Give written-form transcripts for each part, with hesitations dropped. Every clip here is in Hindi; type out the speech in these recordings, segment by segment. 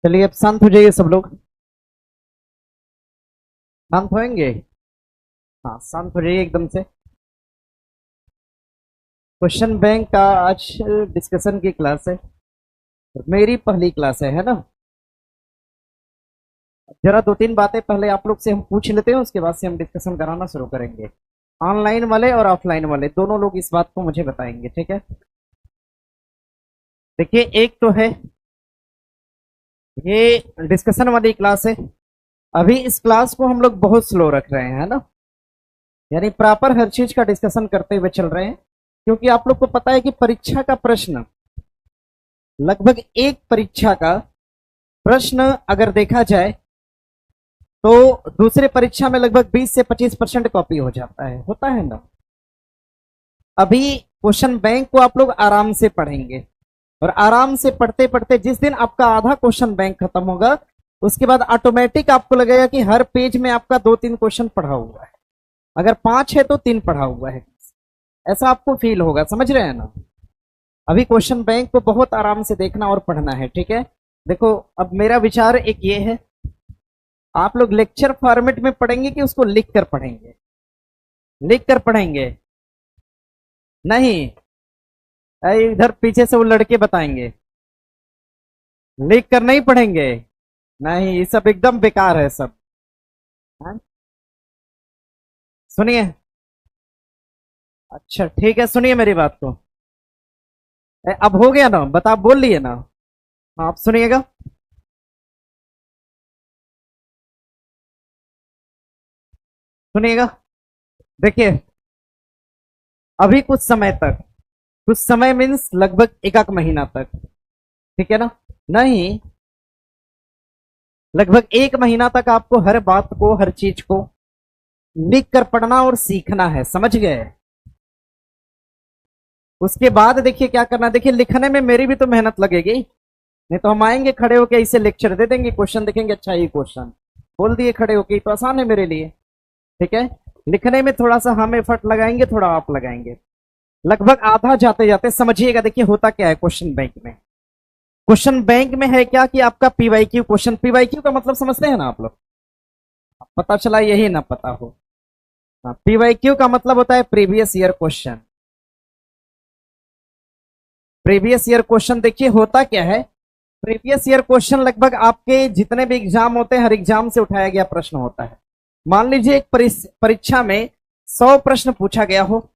चलिए अब शांत हो जाइए सब लोग। शांत होएंगे। हाँ, शांत हो जाइए एकदम से। क्वेश्चन बैंक का आज डिस्कशन की क्लास है। मेरी पहली क्लास है ना। जरा दो तीन बातें पहले आप लोग से हम पूछ लेते हैं, उसके बाद से हम डिस्कशन कराना शुरू करेंगे। ऑनलाइन वाले और ऑफलाइन वाले दोनों लोग इस बात को मुझे बताएंगे, ठीक है। देखिए, एक तो है ये डिस्कशन वाली क्लास है। अभी इस क्लास को हम लोग बहुत स्लो रख रहे हैं, है ना। यानी प्रॉपर हर चीज का डिस्कशन करते हुए चल रहे हैं, क्योंकि आप लोग को पता है कि परीक्षा का प्रश्न, लगभग एक परीक्षा का प्रश्न अगर देखा जाए तो दूसरे परीक्षा में लगभग 20 से 25% कॉपी हो जाता है, होता है ना। अभी क्वेश्चन बैंक को आप लोग आराम से पढ़ेंगे, और आराम से पढ़ते पढ़ते जिस दिन आपका आधा क्वेश्चन बैंक खत्म होगा, उसके बाद ऑटोमेटिक आपको लगेगा कि हर पेज में आपका दो तीन क्वेश्चन पढ़ा हुआ है। अगर 5 है तो 3 पढ़ा हुआ है, ऐसा आपको फील होगा, समझ रहे हैं ना। अभी क्वेश्चन बैंक को बहुत आराम से देखना और पढ़ना है, ठीक है। देखो, अब मेरा विचार एक ये है, आप लोग लेक्चर फॉर्मेट में पढ़ेंगे कि उसको लिख कर पढ़ेंगे? लिख कर पढ़ेंगे? नहीं, इधर पीछे से वो लड़के बताएंगे। लिख कर नहीं पढ़ेंगे? नहीं, ये सब एकदम बेकार है सब। हाँ? सुनिए। अच्छा ठीक है, सुनिए मेरी बात को। अब हो गया ना, बता, बोल लिए ना। हाँ, आप सुनिएगा। सुनिएगा। देखिए, अभी कुछ समय तक, कुछ समय मीन्स लगभग एक महीना तक, ठीक है ना। नहीं, लगभग एक महीना तक आपको हर बात को, हर चीज को लिख कर पढ़ना और सीखना है, समझ गए। उसके बाद देखिए क्या करना। देखिए, लिखने में मेरी भी तो मेहनत लगेगी, नहीं तो हम आएंगे खड़े होके ऐसे लेक्चर दे देंगे, क्वेश्चन देखेंगे, अच्छा ये क्वेश्चन बोल दिए खड़े होके, तो आसान है मेरे लिए, ठीक है। लिखने में थोड़ा सा हम एफर्ट लगाएंगे, थोड़ा आप लगाएंगे, लगभग आधा जाते जाते समझिएगा। देखिए होता क्या है क्वेश्चन बैंक में। क्वेश्चन बैंक में है क्या कि आपका पीवाईक्यू क्वेश्चन, पीवाईक्यू का मतलब समझते हैं ना आप लोग? पता चला यही ना पता हो। पीवाईक्यू का मतलब होता है previous year question. Previous year question देखिए होता क्या है। प्रीवियस ईयर क्वेश्चन लगभग आपके जितने भी एग्जाम होते हैं, हर एग्जाम से उठाया गया प्रश्न होता है। मान लीजिए एक परीक्षा में 100 प्रश्न पूछा गया हो,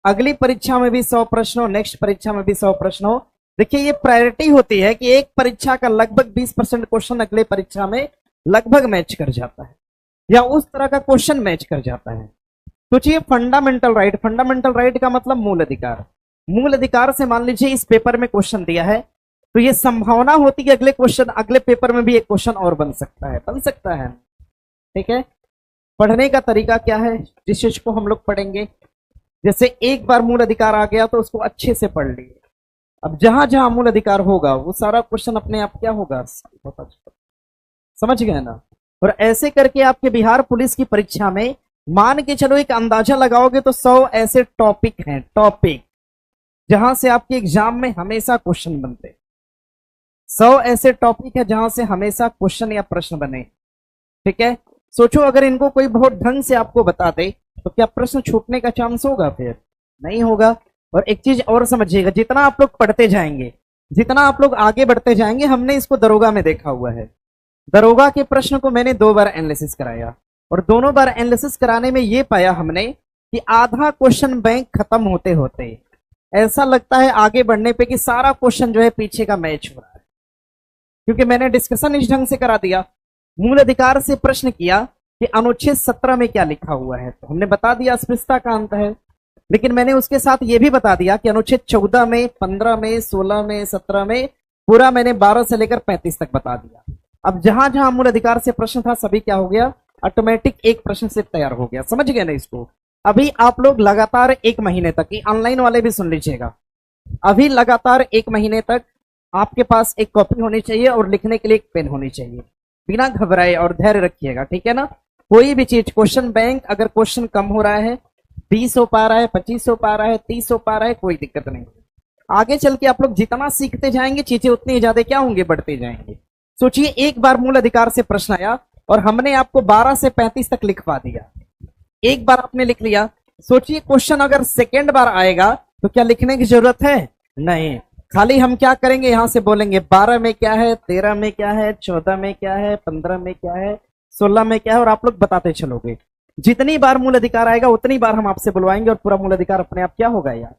अगली परीक्षा में भी 100 प्रश्न हो, नेक्स्ट परीक्षा में भी 100 प्रश्न हो। देखिए, ये प्रायोरिटी होती है कि एक परीक्षा का लगभग 20% क्वेश्चन अगले परीक्षा में लगभग मैच कर जाता है, या उस तरह का क्वेश्चन मैच कर जाता है। सोचिए, फंडामेंटल राइट, फंडामेंटल राइट का मतलब मूल अधिकार। मूल अधिकार से मान लीजिए इस पेपर में क्वेश्चन दिया है, तो ये संभावना होती है कि अगले क्वेश्चन, अगले पेपर में भी एक क्वेश्चन और बन सकता है, बन सकता है, ठीक है। पढ़ने का तरीका क्या है, जिस चीज को हम लोग पढ़ेंगे, जैसे एक बार मूल अधिकार आ गया तो उसको अच्छे से पढ़ लिए। अब जहां जहां मूल अधिकार होगा वो सारा क्वेश्चन अपने आप क्या होगा, समझ गए ना। और ऐसे करके आपके बिहार पुलिस की परीक्षा में मान के चलो, एक अंदाजा लगाओगे तो 100 ऐसे टॉपिक हैं, टॉपिक जहां से आपके एग्जाम में हमेशा क्वेश्चन बनते। 100 ऐसे टॉपिक है जहां से हमेशा क्वेश्चन या प्रश्न बने, ठीक है। सोचो, अगर इनको कोई बहुत ढंग से आपको बता दे तो क्या प्रश्न छूटने का चांस होगा? फिर नहीं होगा। और एक चीज और समझिएगा, जितना आप लोग पढ़ते जाएंगे, जितना आप लोग आगे बढ़ते जाएंगे, हमने इसको दरोगा में देखा हुआ है। दरोगा के प्रश्न को मैंने 2 बार एनालिसिस कराया, और दोनों बार एनालिसिस कराने में यह पाया हमने कि आधा क्वेश्चन बैंक खत्म होते होते ऐसा लगता है आगे बढ़ने पे कि सारा क्वेश्चन जो है पीछे का मैच हो रहा है, क्योंकि मैंने डिस्कशन इस ढंग से करा दिया। मूल अधिकार से प्रश्न किया कि अनुच्छेद 17 में क्या लिखा हुआ है, तो हमने बता दिया अस्पृश्यता का अंत है। लेकिन मैंने उसके साथ यह भी बता दिया कि अनुच्छेद 14 में, 15 में, 16 में, 17 में, पूरा मैंने 12 से लेकर 35 तक बता दिया। अब जहां जहां मूल अधिकार से प्रश्न था, सभी क्या हो गया, ऑटोमेटिक एक प्रश्न से तैयार हो गया, समझ गए ना इसको। अभी आप लोग लगातार 1 महीने तक, ऑनलाइन वाले भी सुन लीजिएगा, अभी लगातार 1 महीने तक आपके पास एक कॉपी होनी चाहिए और लिखने के लिए एक पेन होनी चाहिए। बिना घबराए और धैर्य रखिएगा, ठीक है ना। कोई भी चीज, क्वेश्चन बैंक अगर क्वेश्चन कम हो रहा है, 20 हो पा रहा है, 25 हो पा रहा है, 30 हो पा रहा है, कोई दिक्कत नहीं। आगे चल के आप लोग जितना सीखते जाएंगे, चीजें उतनी ज्यादा क्या होंगे, बढ़ते जाएंगे। सोचिए एक बार मूल अधिकार से प्रश्न आया और हमने आपको 12 से 35 तक लिखवा दिया। एक बार आपने लिख लिया, सोचिए क्वेश्चन अगर सेकेंड बार आएगा तो क्या लिखने की जरूरत है? नहीं, खाली हम क्या करेंगे, यहां से बोलेंगे 12 में क्या है, 13 में क्या है, 14 में क्या है, 15 में क्या है, 16 में क्या है, और आप लोग बताते चलोगे। जितनी बार मूल अधिकार आएगा उतनी बार हम आपसे बुलवाएंगे और पूरा मूल अधिकार अपने आप क्या होगा यार।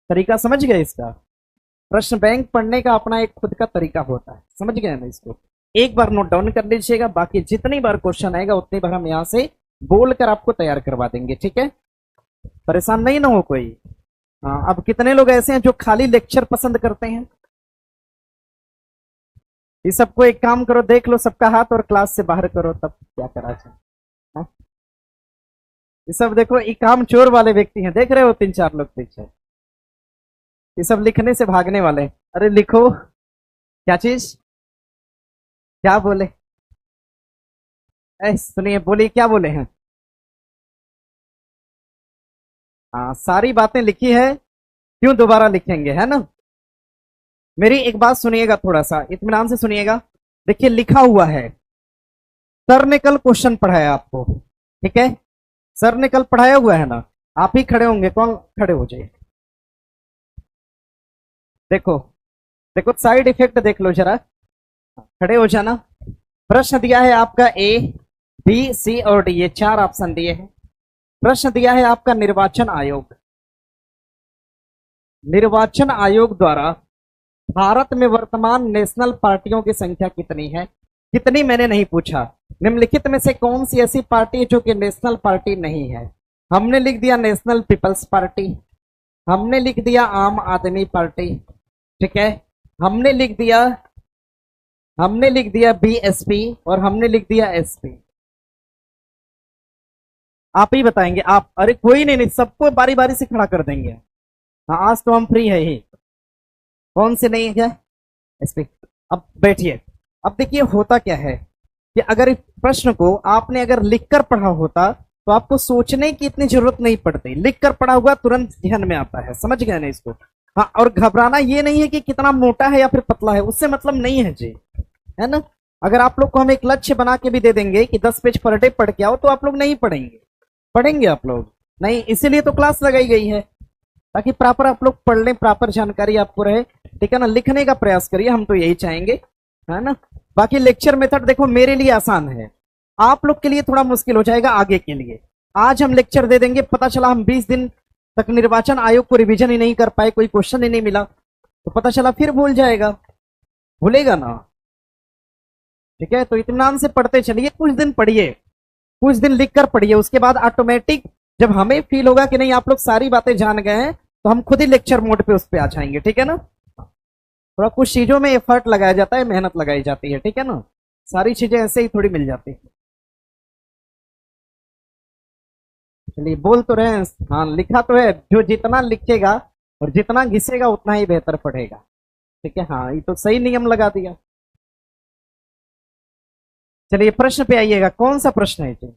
तरीका समझ गए इसका? प्रश्न बैंक पढ़ने का अपना एक खुद का तरीका होता है, समझ गए ना इसको? एक बार नोट डाउन कर लीजिएगा, बाकी जितनी बार क्वेश्चन आएगा उतनी बार हम यहां से बोलकर आपको तैयार करवा देंगे, ठीक है? परेशान नहीं ना हो कोई। हाँ, अब कितने लोग ऐसे हैं जो खाली लेक्चर पसंद करते हैं? ये सबको एक काम करो, देख लो सबका हाथ और क्लास से बाहर करो, तब क्या करा जाए। हाँ? ये सब देखो, ये काम चोर वाले व्यक्ति हैं, देख रहे हो 3-4 लोग पीछे, ये सब लिखने से भागने वाले। अरे लिखो, क्या चीज, क्या बोले? सुनिए, बोलिए क्या बोले हैं? हाँ, सारी बातें लिखी है, क्यों दोबारा लिखेंगे, है ना? मेरी एक बात सुनिएगा, थोड़ा सा इत्मीनान से सुनिएगा। देखिए लिखा हुआ है, सर ने कल क्वेश्चन पढ़ाया आपको, ठीक है? सर ने कल पढ़ाया हुआ है ना, आप ही खड़े होंगे, कौन खड़े हो जाए? देखो देखो, साइड इफेक्ट देख लो जरा, खड़े हो जाना। प्रश्न दिया है आपका ए, बी, सी और डी, ये 4 ऑप्शन दिए हैं। प्रश्न दिया है आपका निर्वाचन आयोग। निर्वाचन आयोग द्वारा भारत में वर्तमान नेशनल पार्टियों की संख्या कितनी है? कितनी मैंने नहीं पूछा, निम्नलिखित में से कौन सी ऐसी पार्टी है जो कि नेशनल पार्टी नहीं है? हमने लिख दिया नेशनल पीपल्स पार्टी, हमने लिख दिया आम आदमी पार्टी, ठीक है? हमने लिख दिया बीएसपी और हमने लिख दिया एसपी। आप ही बताएंगे आप? अरे कोई नहीं, सबको बारी बारी से खड़ा कर देंगे। हाँ, आज तो हम फ्री है ही। कौन से नहीं है क्या? एसपी। अब बैठिए। अब देखिए होता क्या है कि अगर इस प्रश्न को आपने अगर लिखकर पढ़ा होता तो आपको सोचने की इतनी जरूरत नहीं पड़ती, लिखकर पढ़ा हुआ तुरंत ध्यान में आता है, समझ गए ना इसको? हाँ, और घबराना ये नहीं है कि कितना मोटा है या फिर पतला है, उससे मतलब नहीं है जी, है ना? अगर आप लोग को हम एक लक्ष्य बना के भी दे देंगे कि 10 पेज पर डे पढ़ के आओ, तो आप लोग नहीं पढ़ेंगे। पढ़ेंगे आप लोग नहीं, इसीलिए तो क्लास लगाई गई है, ताकि प्रॉपर आप लोग पढ़ लें, प्रॉपर जानकारी आपको रहे, ठीक है ना? लिखने का प्रयास करिए, हम तो यही चाहेंगे, है ना? बाकी लेक्चर मेथड देखो मेरे लिए आसान है, आप लोग के लिए थोड़ा मुश्किल हो जाएगा आगे के लिए। आज हम लेक्चर दे देंगे, पता चला हम 20 दिन तक निर्वाचन आयोग को रिवीजन ही नहीं कर पाए, कोई क्वेश्चन ही नहीं मिला, तो पता चला फिर भूल जाएगा, भूलेगा ना, ठीक है? तो इत्मीनान से पढ़ते चलिए, कुछ दिन पढ़िए, कुछ दिन लिख कर पढ़िए, उसके बाद ऑटोमेटिक जब हमें फील होगा कि नहीं आप लोग सारी बातें जान गए हैं, तो हम खुद ही लेक्चर मोड पे उस पे आ जाएंगे, ठीक है ना? थोड़ा कुछ चीजों में एफर्ट लगाया जाता है, मेहनत लगाई जाती है, ठीक है ना? सारी चीजें ऐसे ही थोड़ी मिल जाती है। चलिए, बोल तो रहे हैं, हाँ लिखा तो है, जो जितना लिखेगा और जितना घिसेगा उतना ही बेहतर पढ़ेगा, ठीक है? हाँ, ये तो सही नियम लगा दिया। चलिए प्रश्न पे आइएगा, कौन सा प्रश्न है जी?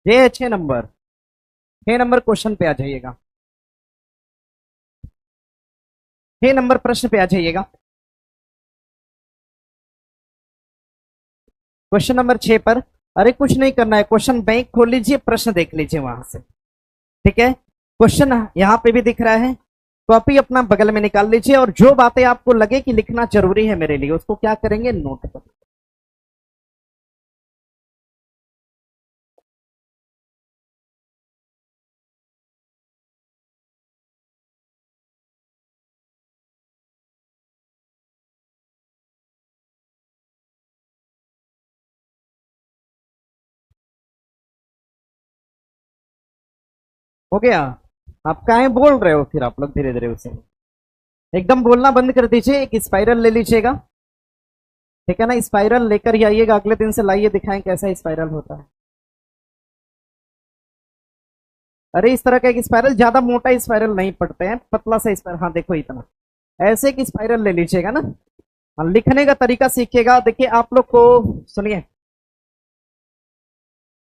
ये है 6 नंबर, 6 नंबर क्वेश्चन पे आ जाइएगा, 6 नंबर प्रश्न पे आ जाइएगा। क्वेश्चन नंबर 6 पर, अरे कुछ नहीं करना है, क्वेश्चन बैंक खोल लीजिए, प्रश्न देख लीजिए वहां से, ठीक है? क्वेश्चन यहाँ पे भी दिख रहा है, कॉपी अपना बगल में निकाल लीजिए, और जो बातें आपको लगे कि लिखना जरूरी है मेरे लिए, उसको क्या करेंगे, नोट कर। हो गया? आप काहे बोल रहे हो फिर? आप लोग धीरे धीरे उसे एकदम बोलना बंद कर दीजिए, एक स्पाइरल ले लीजिएगा, ठीक है ना? स्पाइरल लेकर ही आइएगा, अगले दिन से लाइए, दिखाएं कैसा स्पाइरल होता है। अरे इस तरह का एक स्पाइरल, ज्यादा मोटा स्पाइरल नहीं पड़ते हैं, पतला सा स्पाइरल, हाँ देखो इतना, ऐसे एक स्पाइरल ले लीजिएगा ना। हाँ, लिखने का तरीका सीखिएगा। देखिए आप लोग को, सुनिए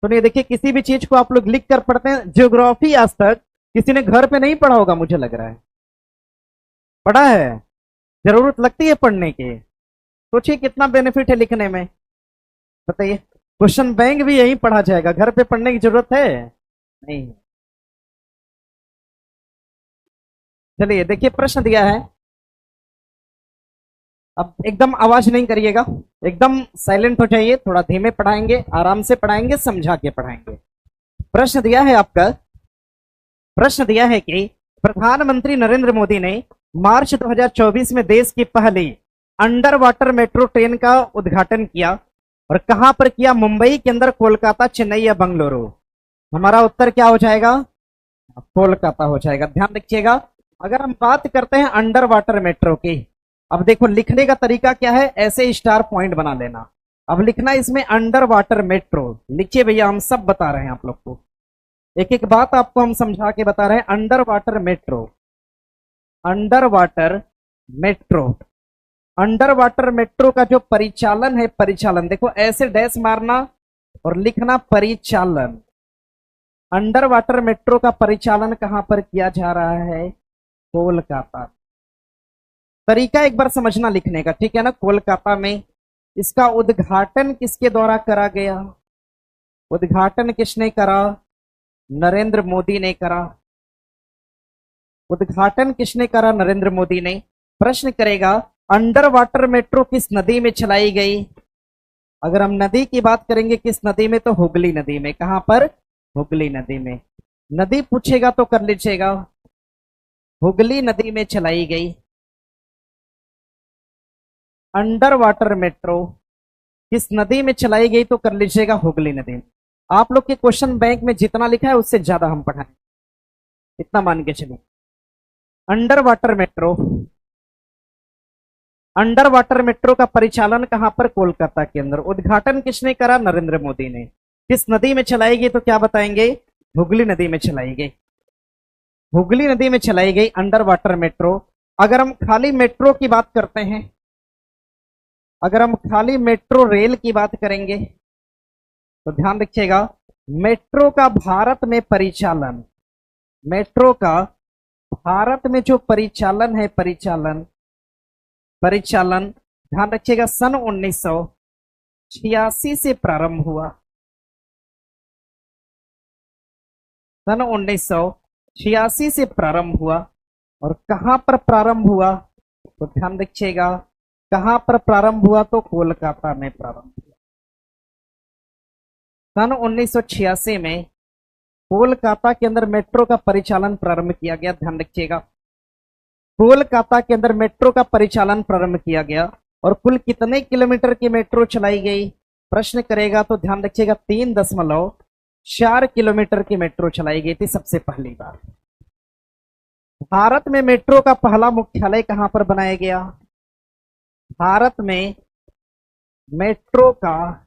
सुनिए, देखिए किसी भी चीज को आप लोग लिख कर पढ़ते हैं, ज्योग्राफी आज तक किसी ने घर पे नहीं पढ़ा होगा, मुझे लग रहा है। पढ़ा है? जरूरत लगती है पढ़ने की। सोचिए कितना बेनिफिट है लिखने में। बताइए, क्वेश्चन बैंक भी यही पढ़ा जाएगा, घर पे पढ़ने की जरूरत है नहीं। चलिए देखिए, प्रश्न दिया है। अब एकदम आवाज नहीं करिएगा, एकदम साइलेंट हो जाइए, थोड़ा धीमे पढ़ाएंगे, आराम से पढ़ाएंगे, समझा के पढ़ाएंगे। प्रश्न दिया है आपका, प्रश्न दिया है कि प्रधानमंत्री नरेंद्र मोदी ने मार्च 2024 में देश की पहली अंडर वाटर मेट्रो ट्रेन का उद्घाटन किया और कहां पर किया? मुंबई के अंदर, कोलकाता, चेन्नई या बंगलुरु? हमारा उत्तर क्या हो जाएगा? कोलकाता हो जाएगा। ध्यान रखिएगा। अगर हम बात करते हैं अंडर वाटर मेट्रो की, अब देखो लिखने का तरीका क्या है, ऐसे स्टार पॉइंट बना लेना। अब लिखना इसमें अंडर वाटर मेट्रो, लिखिए भैया, हम सब बता रहे हैं आप लोग को, एक एक बात आपको हम समझा के बता रहे हैं। Under water metro, under water metro, under water metro का जो परिचालन है, परिचालन देखो ऐसे डैश मारना और लिखना परिचालन। अंडर वाटर मेट्रो का परिचालन कहां पर किया जा रहा है? कोलकाता। तरीका एक बार समझना लिखने का, ठीक है ना? कोलकाता में। इसका उद्घाटन किसके द्वारा करा गया? उद्घाटन किसने करा? नरेंद्र मोदी ने करा। उद्घाटन किसने करा? नरेंद्र मोदी ने। प्रश्न करेगा, अंडर वाटर मेट्रो किस नदी में चलाई गई? अगर हम नदी की बात करेंगे, किस नदी में? तो हुगली नदी में। कहां पर? हुगली नदी में। नदी पूछेगा तो कर लीजिएगा, हुगली नदी में चलाई गई अंडर वाटर मेट्रो। किस नदी में चलाई गई तो कर लीजिएगा, हुगली नदी में। आप लोग के क्वेश्चन बैंक में जितना लिखा है उससे ज्यादा हम पढ़ाएं, इतना मान के चलिए। Under water metro, under water metro का परिचालन कहां पर? कोलकाता के अंदर। उद्घाटन किसने करा? नरेंद्र मोदी ने। किस नदी में चलाई गई तो क्या बताएंगे? हुगली नदी में चलाई गई। हुगली नदी में चलाई गई अंडर वाटर मेट्रो। अगर हम खाली मेट्रो की बात करते हैं, अगर हम खाली मेट्रो रेल की बात करेंगे तो ध्यान रखिएगा, मेट्रो का भारत में परिचालन, मेट्रो का भारत में जो परिचालन है, परिचालन, परिचालन ध्यान रखिएगा, सन 1986 से प्रारंभ हुआ। सन 1986 से प्रारंभ हुआ। और कहां पर प्रारंभ हुआ? तो ध्यान रखिएगा, कहां पर प्रारंभ हुआ? तो कोलकाता में प्रारंभ हुआ। सन 1986 में कोलकाता के अंदर मेट्रो का परिचालन प्रारंभ किया गया। ध्यान रखिएगा, कोलकाता के अंदर मेट्रो का परिचालन प्रारंभ किया गया। और कुल कितने किलोमीटर की मेट्रो चलाई गई? प्रश्न करेगा तो ध्यान रखिएगा, 3.4 किलोमीटर की मेट्रो चलाई गई थी सबसे पहली बार। भारत में मेट्रो का पहला मुख्यालय कहां पर बनाया गया? भारत में मेट्रो का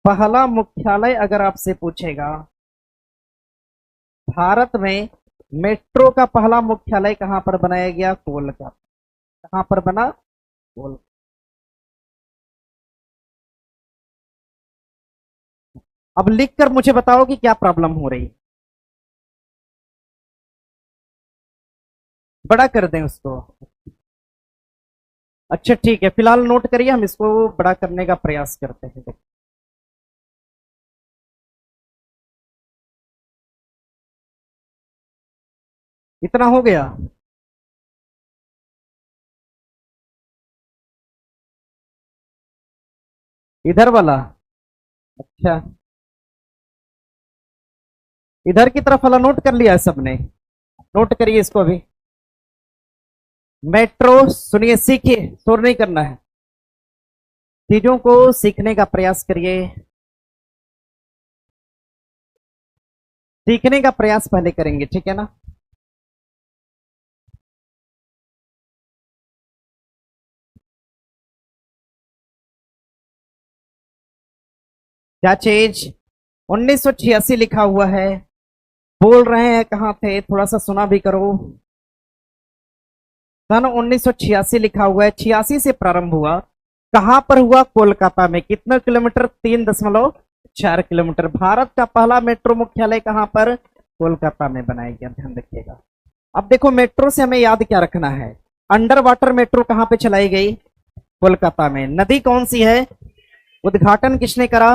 पहला मुख्यालय अगर आपसे पूछेगा, भारत में मेट्रो का पहला मुख्यालय कहां पर बनाया गया? कोलकाता। कहां पर बना? कोलकाता। अब लिखकर मुझे बताओ कि क्या प्रॉब्लम हो रही है। बड़ा कर दें उसको। अच्छा ठीक है, फिलहाल नोट करिए, हम इसको बड़ा करने का प्रयास करते हैं। इतना हो गया? इधर वाला? अच्छा, इधर की तरफ वाला नोट कर लिया सबने? नोट करिए इसको अभी। मेट्रो सुनिए, सीखिए, शोर नहीं करना है, चीजों को सीखने का प्रयास करिए, सीखने का प्रयास पहले करेंगे, ठीक है ना? क्या चीज? 1986 लिखा हुआ है, बोल रहे हैं कहां थे, थोड़ा सा सुना भी करो। सन 1986 लिखा हुआ है, 86 से प्रारंभ हुआ। कहां पर हुआ? कोलकाता में। कितना किलोमीटर? 3.4 किलोमीटर। भारत का पहला मेट्रो मुख्यालय कहां पर? कोलकाता में बनाया गया, ध्यान रखिएगा। अब देखो मेट्रो से हमें याद क्या रखना है, अंडर वाटर मेट्रो कहां पे चलाई गई, कोलकाता में। नदी कौन सी है, उद्घाटन किसने करा,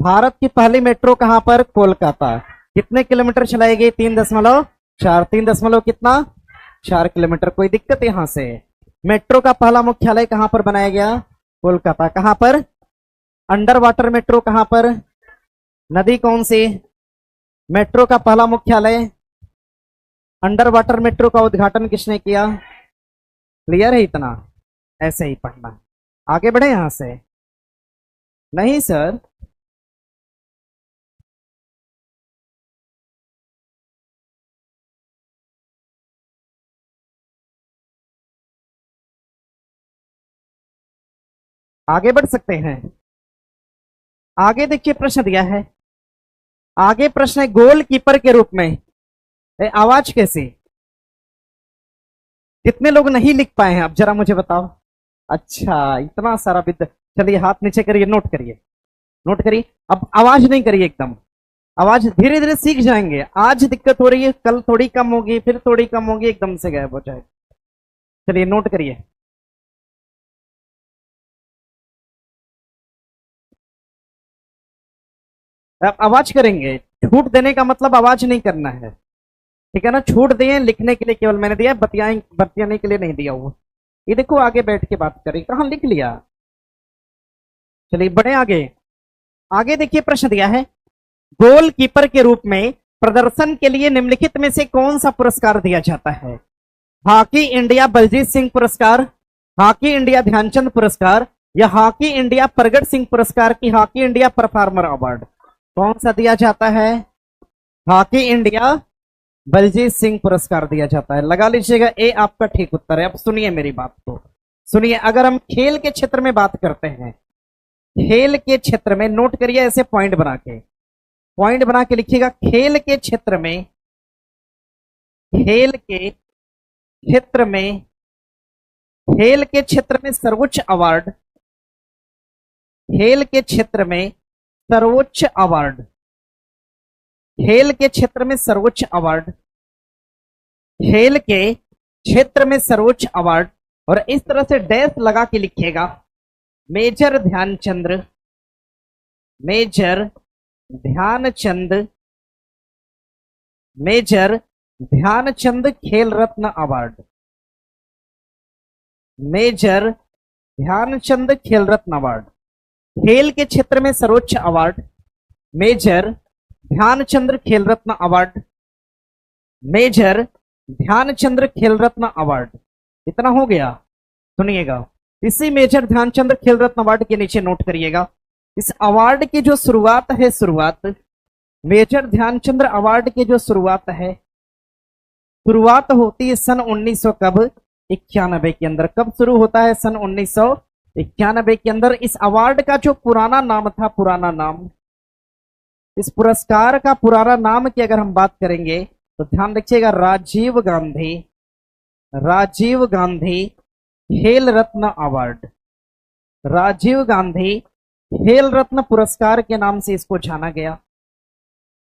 भारत की पहली मेट्रो कहां पर, कोलकाता। कितने किलोमीटर चलाई गई, 3.4, 3 कितना 4 किलोमीटर। कोई दिक्कत यहां से। मेट्रो का पहला मुख्यालय कहां पर बनाया गया, कोलकाता। कहां पर, अंडर वाटर मेट्रो कहां पर, नदी कौन सी, मेट्रो का पहला मुख्यालय, अंडर वाटर मेट्रो का उद्घाटन किसने किया। क्लियर है इतना, ऐसे ही पढ़ना है। आगे बढ़े यहां से, नहीं सर, आगे बढ़ सकते हैं। आगे देखिए प्रश्न दिया है, आगे प्रश्न है गोलकीपर के रूप में। आवाज कैसी, कितने लोग नहीं लिख पाए हैं, अब जरा मुझे बताओ। अच्छा, इतना सारा विद्या, चलिए हाथ नीचे करिए, नोट करिए, नोट करिए। अब आवाज नहीं करिए एकदम, आवाज धीरे धीरे सीख जाएंगे। आज दिक्कत हो रही है, कल थोड़ी कम होगी, फिर थोड़ी कम होगी, एकदम से गायब हो जाए। चलिए नोट करिए। अब आवाज करेंगे, छूट देने का मतलब आवाज नहीं करना है, ठीक है ना। छूट दिए लिखने के लिए केवल मैंने दिया, बतियाने के लिए नहीं दिया हुआ। ये देखो आगे बैठ के बात करें, कहां लिख लिया। चलिए बढ़े आगे। आगे देखिए प्रश्न दिया है, गोलकीपर के रूप में प्रदर्शन के लिए निम्नलिखित में से कौन सा पुरस्कार दिया जाता है। हॉकी इंडिया बलजीत सिंह पुरस्कार, हॉकी इंडिया ध्यानचंद पुरस्कार, या हॉकी इंडिया प्रगट सिंह पुरस्कार की हॉकी इंडिया परफॉर्मर अवार्ड, कौन सा दिया जाता है। हॉकी इंडिया बलजीत सिंह पुरस्कार दिया जाता है, लगा लीजिएगा। ए आपका ठीक उत्तर है। अब सुनिए मेरी बात को, सुनिए। अगर हम खेल के क्षेत्र में बात करते हैं, खेल के क्षेत्र में, नोट करिए ऐसे पॉइंट बना के, पॉइंट बना के लिखिएगा। खेल के क्षेत्र में, खेल के क्षेत्र में, खेल के क्षेत्र में सर्वोच्च अवार्ड, खेल के क्षेत्र में सर्वोच्च अवार्ड, खेल के क्षेत्र में सर्वोच्च अवार्ड, खेल के क्षेत्र में सर्वोच्च अवार्ड, और इस तरह से डैश लगा के लिखिएगा, major Dhyanchand, major Dhyanchand, major Dhyanchand Khel Ratna award, major Dhyanchand Khel Ratna award. खेल के क्षेत्र में सर्वोच्च award, major Dhyanchand Khel Ratna award, major Dhyanchand Khel Ratna award. इतना हो गया, सुनिएगा। इसी मेजर ध्यानचंद खेल रत्न अवार्ड के नीचे नोट करिएगा, इस अवार्ड की जो शुरुआत है, शुरुआत मेजर ध्यानचंद अवार्ड की जो शुरुआत है, शुरुआत होती है सन 1900 कब, 91 के अंदर। कब शुरू होता है, सन 1991 के अंदर। इस अवार्ड का जो पुराना नाम था, पुराना नाम, इस पुरस्कार का पुराना नाम की अगर हम बात करेंगे तो ध्यान रखिएगा, राजीव गांधी, राजीव गांधी खेल रत्न अवार्ड, राजीव गांधी खेल रत्न पुरस्कार के नाम से इसको जाना गया।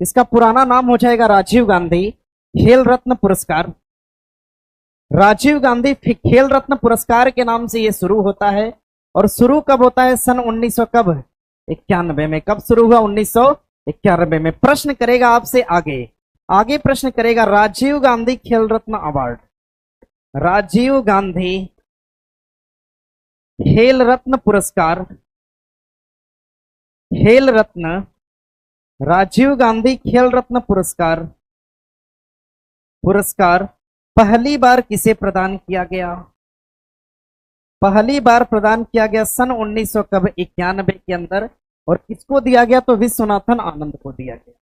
इसका पुराना नाम हो जाएगा राजीव गांधी खेल रत्न पुरस्कार। राजीव गांधी खेल रत्न पुरस्कार के नाम से यह शुरू होता है, और शुरू कब होता है, सन 1900 कब, 91 में। कब शुरू हुआ, 1991 में। प्रश्न करेगा आपसे आगे, आगे प्रश्न करेगा, राजीव गांधी खेल रत्न अवार्ड, राजीव गांधी खेल रत्न पुरस्कार, खेल रत्न, राजीव गांधी खेल रत्न पुरस्कार, पुरस्कार पहली बार किसे प्रदान किया गया, पहली बार प्रदान किया गया सन 1900 कब, 91 के अंदर। और किसको दिया गया, तो विश्वनाथन आनंद को दिया गया।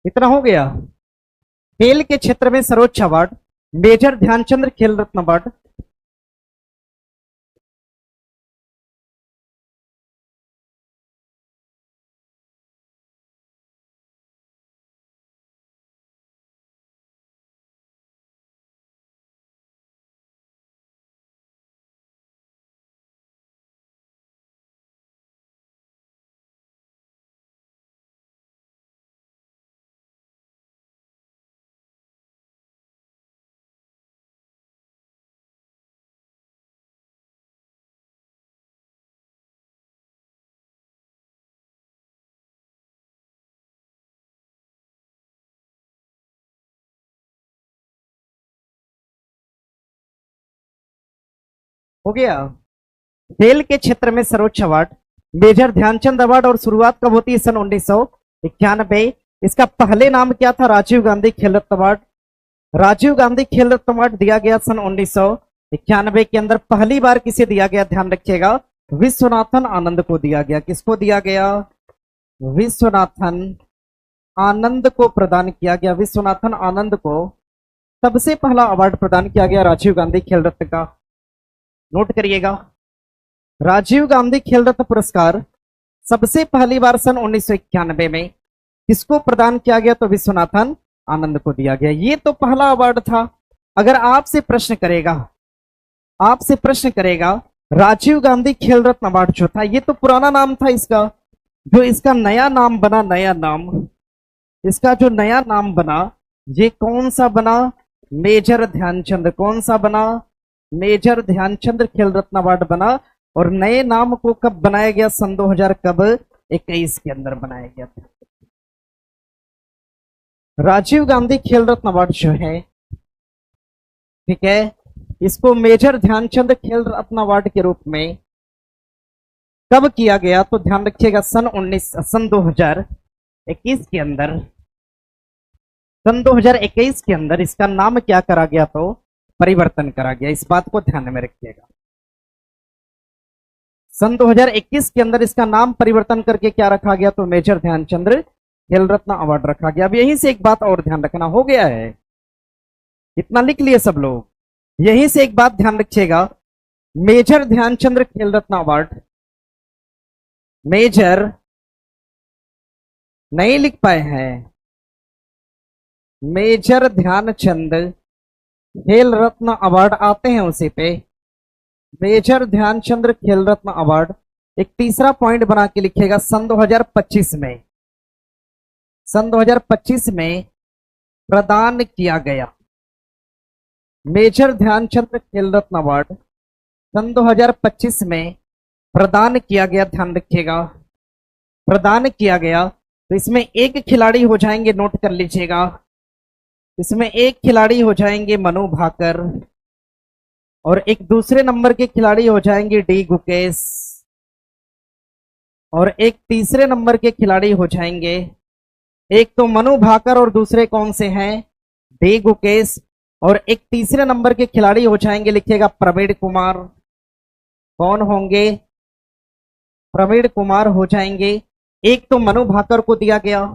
इतना हो गया, खेल के क्षेत्र में सर्वोच्च award, major Dhyanchand Khel Ratna award. हो गया। खेल के क्षेत्र में सर्वोच्च अवार्ड, मेजर ध्यानचंद अवार्ड, और शुरुआत कब होती है? सन 1991। इसका पहले नाम क्या था? राजीव गांधी खेल रत्न अवार्ड। राजीव गांधी खेल रत्न अवार्ड दिया गया सन 1991 के अंदर। पहली बार किसे दिया गया? ध्यान रखिएगा, विश्वनाथन आनंद को दिया गया। किसको दिया गया? विश्वनाथन आनंद को प्रदान किया गया। विश्वनाथन आनंद को सबसे पहला अवार्ड प्रदान किया गया राजीव गांधी खेल रत्न का। नोट करिएगा, राजीव गांधी खेल रत्न पुरस्कार सबसे पहली बार सन 1991 में किसको प्रदान किया गया? तो विश्वनाथन आनंद को दिया गया। ये तो पहला अवार्ड था। अगर आपसे प्रश्न करेगा राजीव गांधी खेल रत्न अवार्ड जो था, ये तो पुराना नाम था इसका। जो इसका नया नाम बना, इसका जो नया नाम बना, ये कौन सा बना? मेजर ध्यानचंद। कौन सा बना? मेजर ध्यानचंद खेल रत्न अवार्ड बना। और नए नाम को कब बनाया गया? सन 2021 के अंदर बनाया गया था। राजीव गांधी खेल रत्न अवार्ड जो है, ठीक है, इसको मेजर ध्यानचंद खेल रत्न अवार्ड के रूप में कब किया गया? तो ध्यान रखिएगा, सन 2021 के अंदर। सन 2021 के अंदर इसका नाम क्या करा गया? तो परिवर्तन करा गया। इस बात को ध्यान में रखिएगा। सन 2021 के अंदर इसका नाम परिवर्तन करके क्या रखा गया? तो मेजर ध्यानचंद खेल रत्न अवार्ड रखा गया। अब यहीं से एक बात और ध्यान रखना, हो गया है, इतना लिख लिए सब लोग। यहीं से एक बात ध्यान रखिएगा, major Dhyanchand Khel Ratna award, major नहीं लिख पाए हैं, मेजर ध्यानचंद खेल रत्न अवार्ड आते हैं उसी पे, मेजर ध्यानचंद खेल रत्न अवार्ड। एक तीसरा पॉइंट बना के लिखिएगा, सन 2025 में, सन 2025 में प्रदान किया गया मेजर ध्यानचंद खेल रत्न अवार्ड। सन 2025 में प्रदान किया गया, ध्यान रखिएगा, प्रदान किया गया। तो इसमें एक खिलाड़ी हो जाएंगे, नोट कर लीजिएगा, इसमें एक खिलाड़ी हो जाएंगे मनु भाकर, और एक दूसरे नंबर के खिलाड़ी हो जाएंगे डी गुकेश, और एक तीसरे नंबर के खिलाड़ी हो जाएंगे, एक तो मनु भाकर और दूसरे कौन से हैं? डी गुकेश, और एक तीसरे नंबर के खिलाड़ी हो जाएंगे, लिखिएगा प्रवीण कुमार। कौन होंगे? प्रवीण कुमार हो जाएंगे। एक तो मनु भाकर को दिया गया,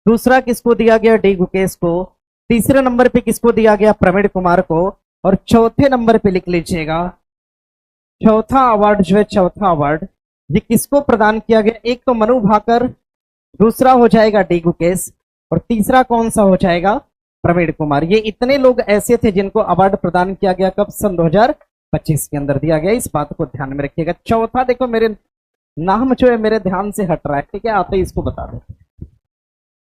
दूसरा किसको दिया गया? डी गुकेश को, तीसरे नंबर पे किसको दिया गया? प्रवीण कुमार को, और चौथे नंबर पे लिख लीजिएगा चौथा अवार्ड जो है, चौथा अवार्ड ये किसको प्रदान किया गया? एक तो मनु भाकर, दूसरा हो जाएगा डी गुकेश, और तीसरा कौन सा हो जाएगा? प्रवीण कुमार। ये इतने लोग ऐसे थे जिनको अवार्ड प्रदान किया गया। कब? सन 2025 के अंदर दिया गया। इस बात को ध्यान में रखिएगा। चौथा देखो, मेरे नाम जो है मेरे ध्यान से हट रहा है, ठीक है, आते ही इसको बता दो।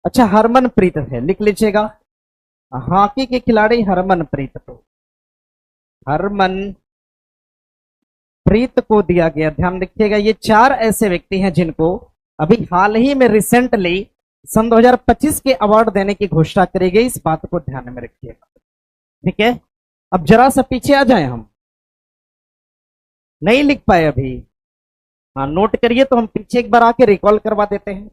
अच्छा, हरमनप्रीत है, लिख लीजिएगा, हॉकी के खिलाड़ी हरमनप्रीत को, हरमनप्रीत को दिया गया। ध्यान रखिएगा, ये चार ऐसे व्यक्ति हैं जिनको अभी हाल ही में रिसेंटली सन 2025 के अवार्ड देने की घोषणा करी गई। इस बात को ध्यान में रखिएगा, ठीक है। अब जरा सा पीछे आ जाएं, हम नहीं लिख पाए अभी, हाँ नोट करिए, तो हम पीछे एक बार आके रिकॉल करवा देते हैं।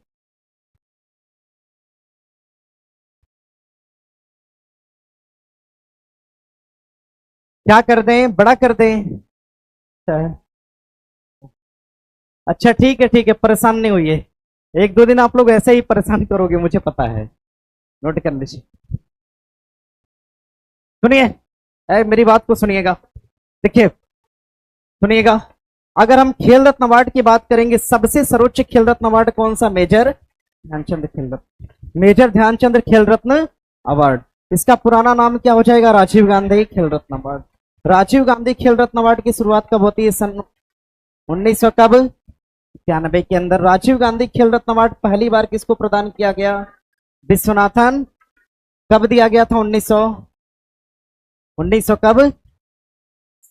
क्या कर दें? बड़ा कर दें? अच्छा ठीक है, ठीक है, परेशान नहीं हुई है। एक दो दिन आप लोग ऐसे ही परेशान करोगे, मुझे पता है, नोट कर लीजिए। सुनिए, मेरी बात को सुनिएगा, देखिए सुनिएगा। अगर हम खेल रत्न अवार्ड की बात करेंगे, सबसे सर्वोच्च खेल रत्न अवार्ड कौन सा? मेजर ध्यानचंद खेल रत्न, मेजर ध्यानचंद खेल रत्न अवार्ड। इसका पुराना नाम क्या हो जाएगा? राजीव गांधी खेल रत्न अवार्ड। राजीव गांधी खेल रत्न अवार्ड की शुरुआत कब होती है? सन 1900 कब? 91 के अंदर। राजीव गांधी खेल रत्न अवार्ड पहली बार किसको प्रदान किया गया? विश्वनाथन। कब दिया गया था? 1900 कब?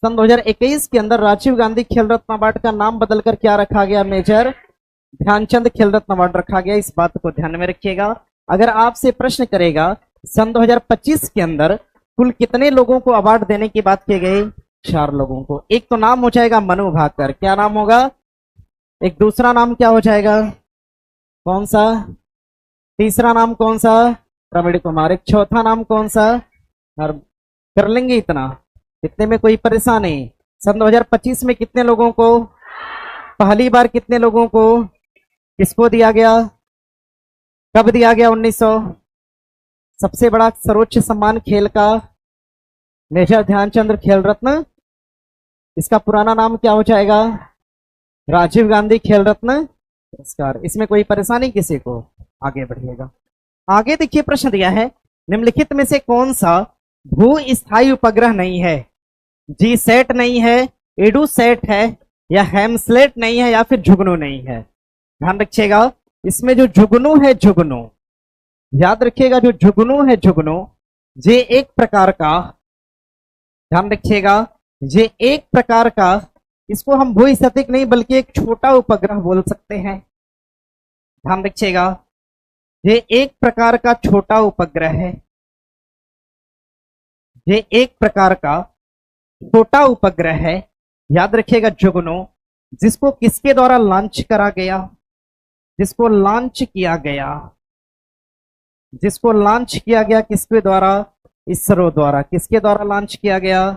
सन 2021 के अंदर राजीव गांधी खेल रत्न अवार्ड का नाम बदलकर क्या रखा गया? मेजर ध्यानचंद खेल रत्न अवार्ड रखा गया। इस बात को ध्यान में रखिएगा। अगर आपसे प्रश्न करेगा सन 2025 के अंदर कुल कितने लोगों को अवार्ड देने की बात की गई? 4 लोगों को। एक तो नाम हो जाएगा मनु भाकर, क्या नाम होगा? एक दूसरा नाम क्या हो जाएगा? कौन सा? तीसरा नाम कौन सा? प्रवीण कुमार। एक चौथा नाम कौन सा? कर लेंगे इतना, इतने में कोई परेशानी। सन 2025 में कितने लोगों को, पहली बार कितने लोगों को, किसको दिया गया? कब दिया गया? 1900। सबसे बड़ा सर्वोच्च सम्मान खेल का मेजर ध्यानचंद खेल रत्न, इसका पुराना नाम क्या हो जाएगा? राजीव गांधी खेल रत्न पुरस्कार। इसमें कोई परेशानी किसी को? आगे बढ़िएगा। आगे देखिए प्रश्न दिया है, निम्नलिखित में से कौन सा भू स्थायी उपग्रह नहीं है? जी सेट नहीं है, एडू सेट है, या हेमस्लेट नहीं है, या फिर जुगनू नहीं है। ध्यान रखिएगा, इसमें जो जुगनू है, जुगनू याद रखिएगा, जो जुगनू है जुगनू, ये एक प्रकार का, ध्यान रखिएगा, ये एक प्रकार का, इसको हम भूस्थितिक नहीं बल्कि एक छोटा उपग्रह बोल सकते हैं। ध्यान रखिएगा, ये एक प्रकार का छोटा उपग्रह है, ये एक प्रकार का छोटा उपग्रह है। याद रखिएगा जुगनू, जिसको किसके द्वारा लॉन्च करा गया? जिसको लॉन्च किया गया, जिसको लॉन्च किया गया किसके द्वारा? इसरो द्वारा। किसके द्वारा लॉन्च किया गया?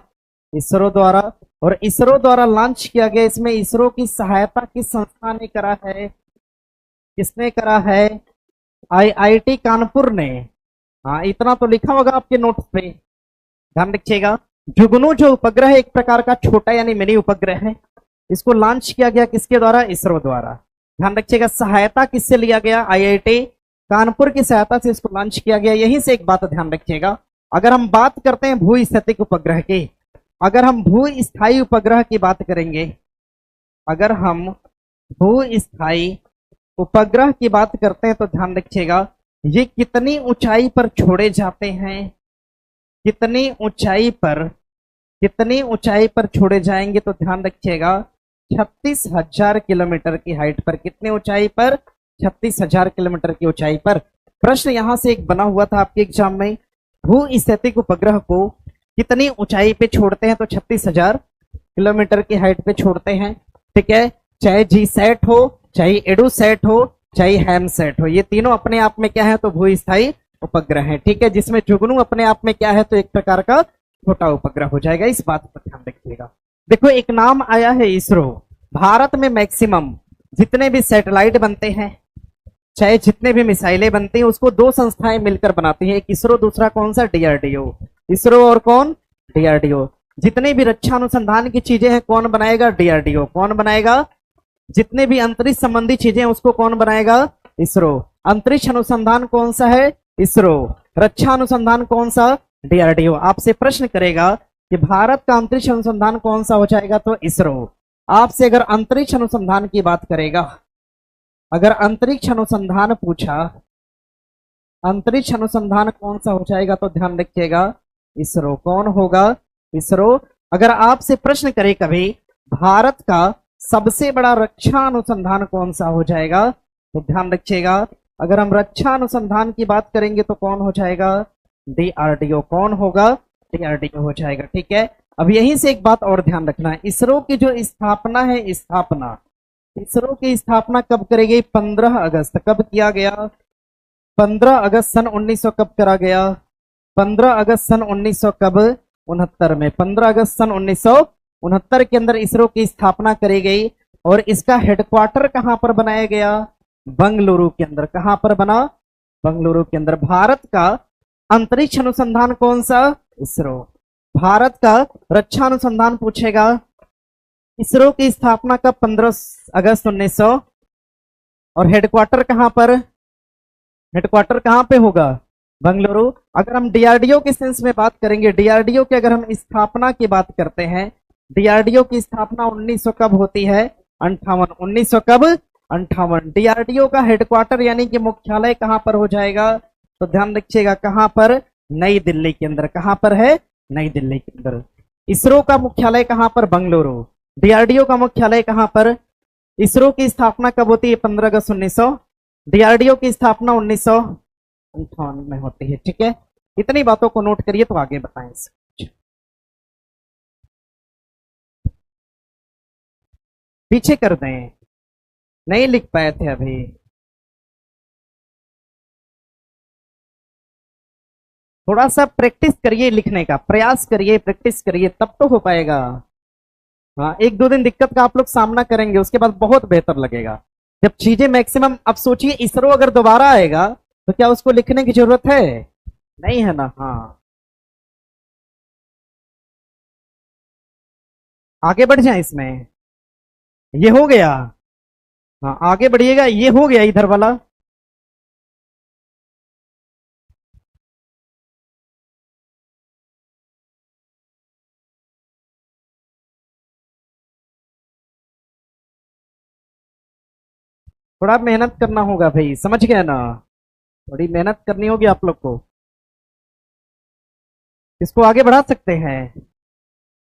इसरो द्वारा। और इसरो द्वारा लॉन्च किया गया, इसमें इसरो की सहायता किस संस्था ने करा है? किसने करा है? आईआईटी कानपुर ने। हाँ, इतना तो लिखा होगा आपके नोट्स पे। ध्यान रखिएगा, जुगनू जो उपग्रह है एक प्रकार का छोटा यानी मिनी उपग्रह है। इसको लॉन्च किया गया किसके द्वारा? इसरो द्वारा। ध्यान रखिएगा, सहायता किससे लिया गया? आईआईटी कानपुर की सहायता से इसको लॉन्च किया गया। यहीं से एक बात ध्यान रखिएगा, अगर हम बात करते हैं भूस्थितिक उपग्रह की, अगर हम भूस्थायी उपग्रह की बात करेंगे, अगर हम भूस्थायी उपग्रह की बात करते हैं तो ध्यान रखिएगा, ये कितनी ऊंचाई पर छोड़े जाते हैं? कितनी ऊंचाई पर, कितनी ऊंचाई पर छोड़े जाएंगे? तो ध्यान रखिएगा 36,000 किलोमीटर की हाइट पर। कितनी ऊंचाई पर? 36,000 किलोमीटर की ऊंचाई पर। प्रश्न यहां से एक बना हुआ था आपके एग्जाम में, भूस्थितिक उपग्रह को कितनी ऊंचाई पे छोड़ते हैं? तो 36,000 किलोमीटर की हाइट पे छोड़ते हैं। ठीक है, चाहे जी सेट हो, चाहे एडू सेट हो, चाहे हैम सेट हो, ये तीनों अपने आप में क्या है? तो भूस्थायी उपग्रह है। ठीक है, जिसमें जुगनू अपने आप में क्या है? तो एक प्रकार का छोटा उपग्रह हो जाएगा। इस बात पर ध्यान रखिएगा। देखो, एक नाम आया है इसरो। भारत में मैक्सिमम जितने भी सैटेलाइट बनते हैं, चाहे जितने भी मिसाइलें बनती हैं, उसको 2 संस्थाएं मिलकर बनाती हैं, एक इसरो, दूसरा कौन सा? डीआरडीओ। इसरो और कौन? डीआरडीओ। जितने भी रक्षा अनुसंधान की चीजें हैं कौन बनाएगा? डीआरडीओ। कौन बनाएगा? जितने भी अंतरिक्ष संबंधी चीजें हैं उसको कौन बनाएगा? इसरो। अंतरिक्ष अनुसंधान कौन सा है? इसरो। रक्षा अनुसंधान कौन सा? डीआरडीओ। आपसे प्रश्न करेगा कि भारत का अंतरिक्ष अनुसंधान कौन सा हो जाएगा? तो इसरो। आपसे अगर अंतरिक्ष अनुसंधान की बात करेगा, अगर अंतरिक्ष अनुसंधान पूछा, अंतरिक्ष अनुसंधान कौन सा हो जाएगा? तो ध्यान रखिएगा इसरो। कौन होगा? इसरो। अगर आपसे प्रश्न करे कभी भारत का सबसे बड़ा रक्षा अनुसंधान कौन सा हो जाएगा? तो ध्यान रखिएगा, अगर हम रक्षा अनुसंधान की बात करेंगे तो कौन हो जाएगा? डीआरडीओ। कौन होगा? डीआरडीओ हो जाएगा। ठीक है, अब यहीं से एक बात और ध्यान रखना है, इसरो की जो स्थापना है, स्थापना, इसरो की स्थापना कब करी गई? 15 अगस्त। कब किया गया? 15 अगस्त सन 1900 कब करा गया? 15 अगस्त सन 1900 कब? 69 में। 15 अगस्त सन 1969 के अंदर इसरो की स्थापना करी गई। और इसका हेडक्वार्टर कहां पर बनाया गया? बंगलुरु के अंदर। कहां पर बना? बंगलुरु के अंदर। भारत का अंतरिक्ष अनुसंधान कौन सा? इसरो। भारत का रक्षा अनुसंधान पूछेगा। इसरो की स्थापना कब? 15 अगस्त 1900। और हेडक्वार्टर कहां पर? हेडक्वार्टर कहां पे होगा? बंगलुरु। अगर हम डीआरडीओ के सेंस में बात करेंगे, डीआरडीओ की अगर हम स्थापना की बात करते हैं, डीआरडीओ की स्थापना 1900 कब होती है? 58। 1900 कब? 58। डीआरडीओ का हेडक्वार्टर यानी कि मुख्यालय कहां पर हो जाएगा? तो ध्यान रखिएगा, कहां पर? नई दिल्ली के अंदर। कहां पर है? नई दिल्ली के अंदर। इसरो का मुख्यालय कहां पर? बंगलुरु। डीआरडीओ का मुख्यालय कहां पर? इसरो की स्थापना कब होती है? 15 अगस्त 1900। डीआरडीओ की स्थापना 1958 में होती है। ठीक है, इतनी बातों को नोट करिए तो आगे बताएं। पीछे कर दें, नहीं लिख पाए थे अभी। थोड़ा सा प्रैक्टिस करिए, लिखने का प्रयास करिए, प्रैक्टिस करिए, तब तो हो पाएगा। हाँ, एक दो दिन दिक्कत का आप लोग सामना करेंगे, उसके बाद बहुत बेहतर लगेगा जब चीजें मैक्सिमम। अब सोचिए, इसरो अगर दोबारा आएगा तो क्या उसको लिखने की जरूरत है? नहीं है ना। हाँ, आगे बढ़ जाए इसमें। ये हो गया। हाँ, आगे बढ़िएगा। ये हो गया इधर वाला। थोड़ा मेहनत करना होगा भाई, समझ गया ना? थोड़ी मेहनत करनी होगी आप लोग को। इसको आगे बढ़ा सकते हैं।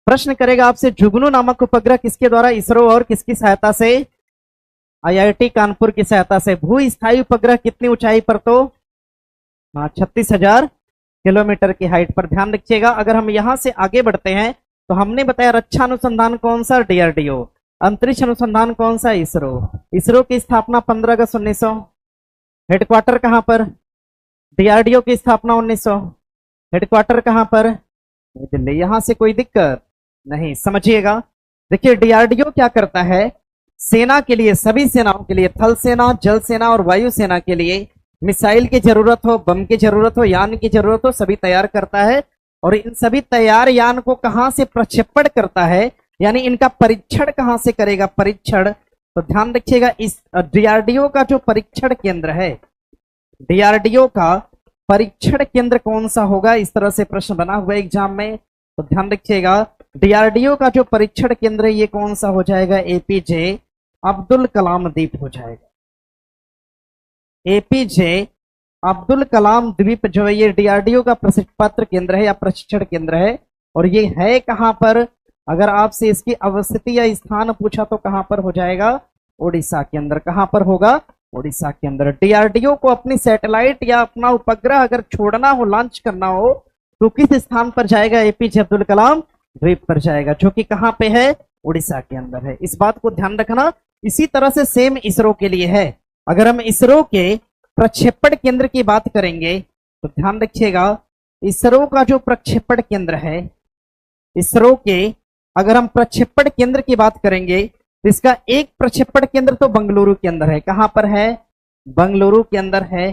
प्रश्न करेगा आपसे, जुगनू नामक उपग्रह किसके द्वारा, इसरो और किसकी सहायता से? आईआईटी कानपुर की सहायता से। भू स्थायी उपग्रह कितनी ऊंचाई पर? तो हाँ, 36,000 किलोमीटर की हाइट पर। ध्यान रखिएगा, अगर हम यहां से आगे बढ़ते हैं तो हमने बताया रक्षा अनुसंधान कौन सा? डीआरडीओ। अंतरिक्ष अनुसंधान कौन सा? इसरो। इसरो की स्थापना 15 अगस्त 1900। हेडक्वार्टर कहां पर? डीआरडीओ की स्थापना 1900। हेडक्वार्टर कहां पर? नई दिल्ली। यहां से कोई दिक्कत नहीं, समझिएगा। देखिए, डीआरडीओ क्या करता है, सेना के लिए, सभी सेनाओं के लिए, थल सेना, जल सेना और वायु सेना के लिए, मिसाइल की जरूरत हो, बम की जरूरत हो, यान की जरूरत हो, सभी तैयार करता है। और इन सभी तैयार यान को कहां से प्रक्षेपण करता है, यानी इनका परीक्षण कहां से करेगा? परीक्षण। तो ध्यान रखिएगा, इस डीआरडीओ का जो परीक्षण केंद्र है, डीआरडीओ का परीक्षण केंद्र कौन सा होगा? इस तरह से प्रश्न बना हुआ है एग्जाम में, तो ध्यान रखिएगा। डीआरडीओ का जो परीक्षण केंद्र है, ये कौन सा हो जाएगा? एपीजे अब्दुल कलाम द्वीप हो जाएगा। एपीजे अब्दुल कलाम द्वीप जो है, ये डीआरडीओ का प्रशिक्षण केंद्र है या प्रशिक्षण केंद्र है। और ये है कहां पर? अगर आपसे इसकी अवस्थिति या स्थान पूछा तो कहां पर हो जाएगा? उड़ीसा के अंदर। कहां पर होगा? उड़ीसा के अंदर। डीआरडीओ को अपनी सैटेलाइट या अपना उपग्रह अगर छोड़ना हो, लॉन्च करना हो, तो किस स्थान पर जाएगा? एपीजे अब्दुल कलाम द्वीप पर जाएगा, जो कि कहां पे है? उड़ीसा के अंदर है। इस बात को ध्यान रखना। इसी तरह से सेम इसरो के लिए है। अगर हम इसरो के प्रक्षेपण केंद्र की बात करेंगे तो ध्यान रखिएगा, इसरो का जो प्रक्षेपण केंद्र है, इसरो के अगर हम प्रक्षेपण केंद्र की बात करेंगे तो इसका एक प्रक्षेपण केंद्र तो बंगलुरु के अंदर है। कहां पर है? बंगलुरु के अंदर है।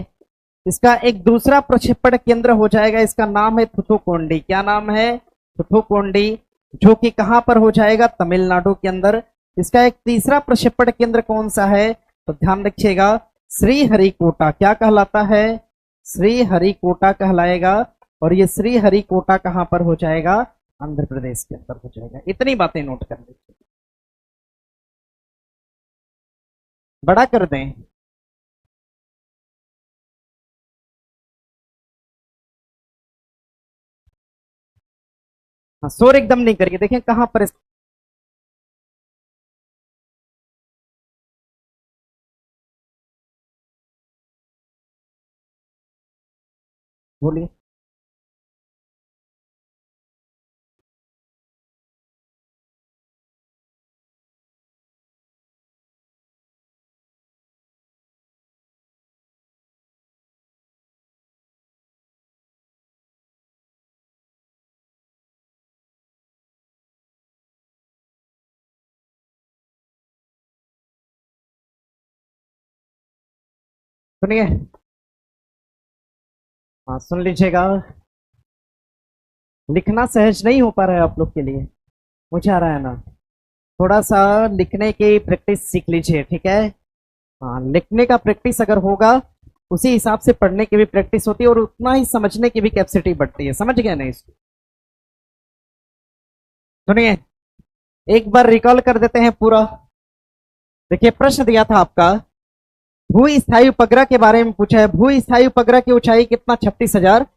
इसका एक दूसरा प्रक्षेपण केंद्र हो जाएगा, इसका नाम है थुथुकोंडी। क्या नाम है? थुथुकोंडी, जो कि कहां पर हो जाएगा? तमिलनाडु के अंदर। इसका एक तीसरा प्रक्षेपण केंद्र कौन सा है? तो ध्यान रखिएगा, श्रीहरिकोटा। क्या कहलाता है? श्रीहरिकोटा कहलाएगा। और ये श्रीहरिकोटा कहां पर हो जाएगा? आंध्र प्रदेश के अंदर हो जाएगा। इतनी बातें नोट कर लीजिए। बड़ा कर दें। हाँ, शोर एकदम नहीं करिए। देखें कहां पर बोलिए। सुनिए। हाँ, सुन लीजिएगा। लिखना सहज नहीं हो पा रहा है आप लोग के लिए, मुझे आ रहा है ना? थोड़ा सा लिखने की प्रैक्टिस सीख लीजिए, ठीक है? हाँ, लिखने का प्रैक्टिस अगर होगा उसी हिसाब से पढ़ने की भी प्रैक्टिस होती है और उतना ही समझने की भी कैपेसिटी बढ़ती है। समझ गए ना इसको? सुनिए, एक बार रिकॉल कर देते हैं पूरा। देखिए, प्रश्न दिया था आपका, भू स्थायी उपग्रह के बारे में पूछा है। भू स्थायी उपग्रह की ऊंचाई कितना? 36,000।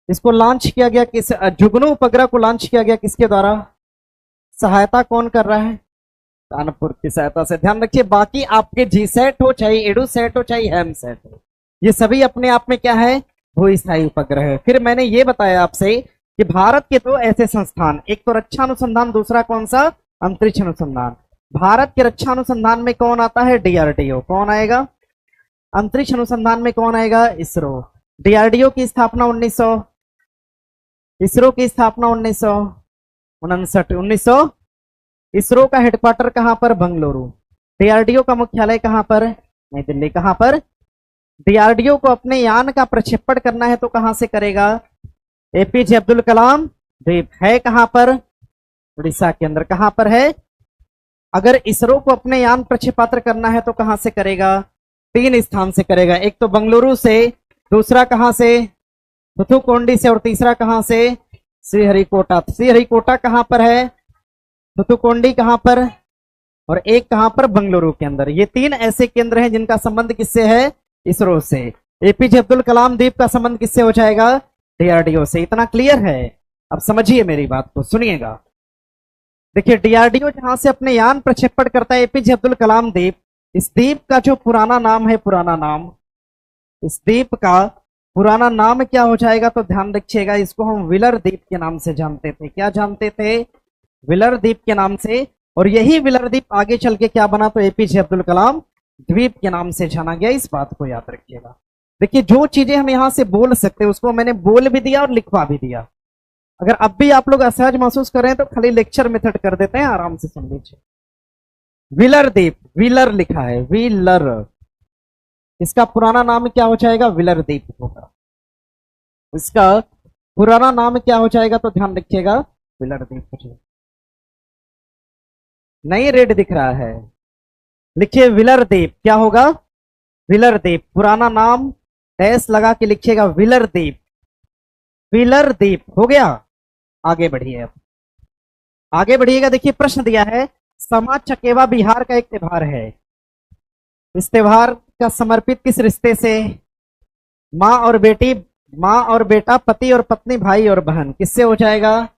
इसको लॉन्च किया गया किस, जुगनू उपग्रह को लॉन्च किया गया किसके द्वारा? सहायता कौन कर रहा है? कानपुर की सहायता से। ध्यान रखिए, बाकी आपके जी सेट हो चाहे एडू सेट हो चाहे हैम सेट हो, ये सभी अपने आप में क्या है? भू स्थायी उपग्रह है। फिर मैंने ये बताया आपसे कि भारत के तो ऐसे संस्थान, एक तो रक्षा अनुसंधान, दूसरा कौन सा? अंतरिक्ष अनुसंधान। भारत के रक्षा अनुसंधान में कौन आता है? डीआरडीओ। कौन आएगा? अंतरिक्ष अनुसंधान में कौन आएगा? इसरो। डीआरडीओ की स्थापना 1900, इसरो की स्थापना 1959। इसरो का हेडक्वार्टर कहां पर? बंगलुरु। डीआरडीओ का मुख्यालय कहां पर? नई दिल्ली। कहां पर? डीआरडीओ को अपने यान का प्रक्षेपण करना है तो कहां से करेगा? एपीजे अब्दुल कलाम द्वीप है कहां पर? उड़ीसा के अंदर। कहां पर है? अगर इसरो को अपने यान प्रक्षेपात्र करना है तो कहां से करेगा? 3 स्थान से करेगा। एक तो बंगलुरु से, दूसरा कहां से? थुथुकोंडी से, और तीसरा कहां से? श्रीहरिकोटा। श्रीहरिकोटा कहां पर है? थुथुकोंडी कहां पर? और एक कहां पर? बंगलुरु के अंदर। ये 3 ऐसे केंद्र हैं जिनका संबंध किससे है? इसरो से। एपीजे अब्दुल कलाम द्वीप का संबंध किससे हो जाएगा? डीआरडीओ से। इतना क्लियर है? अब समझिए मेरी बात को, सुनिएगा। देखिए, डीआरडीओ जहां से अपने यान प्रक्षेपण करता है, एपीजे अब्दुल कलाम द्वीप, इस द्वीप का जो पुराना नाम है, पुराना नाम, इस द्वीप का पुराना नाम क्या हो जाएगा? तो ध्यान रखिएगा, इसको हम व्हीलर द्वीप के नाम से जानते थे। क्या जानते थे? व्हीलर द्वीप के नाम से। और यही व्हीलर द्वीप आगे चल के क्या बना? तो एपीजे अब्दुल कलाम द्वीप के नाम से जाना गया। इस बात को याद रखिएगा। देखिए, जो चीजें हम यहां से बोल सकते हैं उसको मैंने बोल भी दिया और लिखवा भी दिया। अगर अब भी आप लोग असहज महसूस कर रहे हैं तो खाली लेक्चर मेथड कर देते हैं, आराम से सुन लीजिए। व्हीलर द्वीप, व्हीलर लिखा है, व्हीलर, इसका पुराना नाम क्या हो जाएगा? व्हीलर द्वीप होगा। इसका पुराना नाम क्या हो जाएगा? तो ध्यान रखिएगा, व्हीलर द्वीप हो जाएगा। नहीं, रेड दिख रहा है, लिखिए व्हीलर द्वीप। क्या होगा? व्हीलर द्वीप। पुराना नाम डैश लगा के लिखिएगा, व्हीलर द्वीप। व्हीलर द्वीप हो गया। आगे बढ़िए, अब आगे बढ़िएगा। देखिए, प्रश्न दिया है, समा चकेवा बिहार का एक त्योहार है। इस त्योहार का समर्पित किस रिश्ते से? माँ और बेटी, माँ और बेटा, पति और पत्नी, भाई और बहन। किससे हो जाएगा?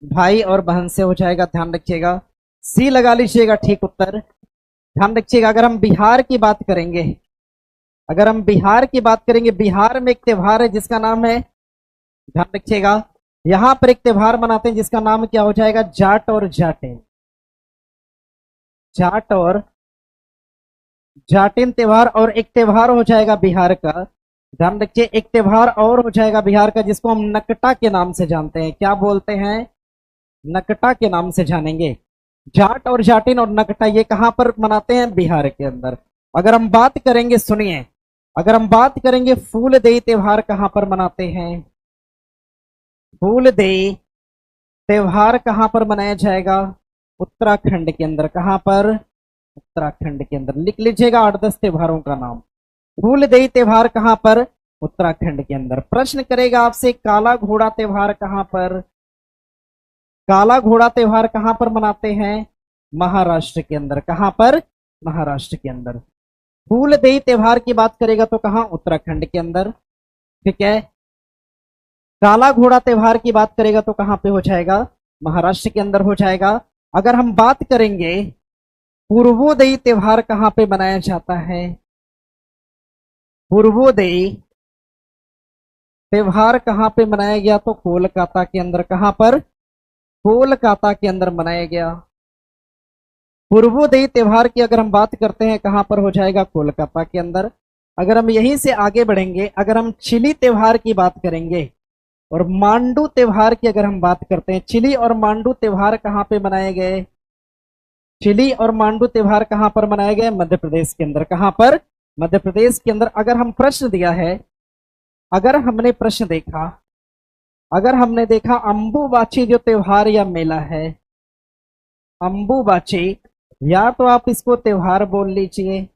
भाई और बहन से हो जाएगा। ध्यान रखिएगा, सी लगा लीजिएगा ठीक उत्तर। ध्यान रखिएगा, अगर हम बिहार की बात करेंगे, अगर हम बिहार की बात करेंगे, बिहार में एक त्योहार है जिसका नाम है, ध्यान रखिएगा, यहां पर एक त्योहार मनाते हैं जिसका नाम क्या हो जाएगा? जाट और जाटिन। जाट और जाटिन त्योहार। और एक त्योहार हो जाएगा बिहार का, ध्यान रखिए, एक त्योहार और हो जाएगा बिहार का जिसको हम नकटा के नाम से जानते हैं। क्या बोलते हैं? नकटा के नाम से जानेंगे। जाट और जाटिन और नकटा ये कहां पर मनाते हैं? बिहार के अंदर। अगर हम बात करेंगे, सुनिए, अगर हम बात करेंगे फूलदेई त्योहार कहां पर मनाते हैं? फूलदेई त्योहार कहां पर मनाया जाएगा? उत्तराखंड के अंदर। कहां पर? उत्तराखंड के अंदर। लिख लीजिएगा 8-10 त्योहारों का नाम। फूलदेई त्योहार कहां पर? उत्तराखंड के अंदर। प्रश्न करेगा आपसे, काला घोड़ा त्योहार कहां पर? काला घोड़ा त्योहार कहां पर मनाते हैं? महाराष्ट्र के अंदर। कहां पर? महाराष्ट्र के अंदर। फूलदेई त्योहार की बात करेगा तो कहां? उत्तराखंड के अंदर। ठीक है, काला घोड़ा त्योहार की बात करेगा तो कहां पे हो जाएगा? महाराष्ट्र के अंदर हो जाएगा। अगर हम बात करेंगे पूर्वोदयी त्योहार कहां पे मनाया जाता है? पूर्वोदयी त्योहार कहां पे मनाया गया? तो कोलकाता के अंदर। कहां पर? कोलकाता के अंदर मनाया गया। पूर्वोदयी त्योहार की अगर हम बात करते हैं कहां पर हो जाएगा? कोलकाता के अंदर। अगर हम यहीं से आगे बढ़ेंगे, अगर हम चिली त्योहार की बात करेंगे और मांडू त्योहार की अगर हम बात करते हैं, चिली और मांडू त्योहार कहां पे मनाए गए? चिली और मांडू त्योहार कहां पर मनाए गए? मध्य प्रदेश के अंदर। कहां पर? मध्य प्रदेश के अंदर। अगर हम प्रश्न दिया है, अगर हमने प्रश्न देखा अगर हमने देखा अंबुबाची जो त्योहार या मेला है, अंबुबाची, या तो आप इसको त्योहार बोल लीजिए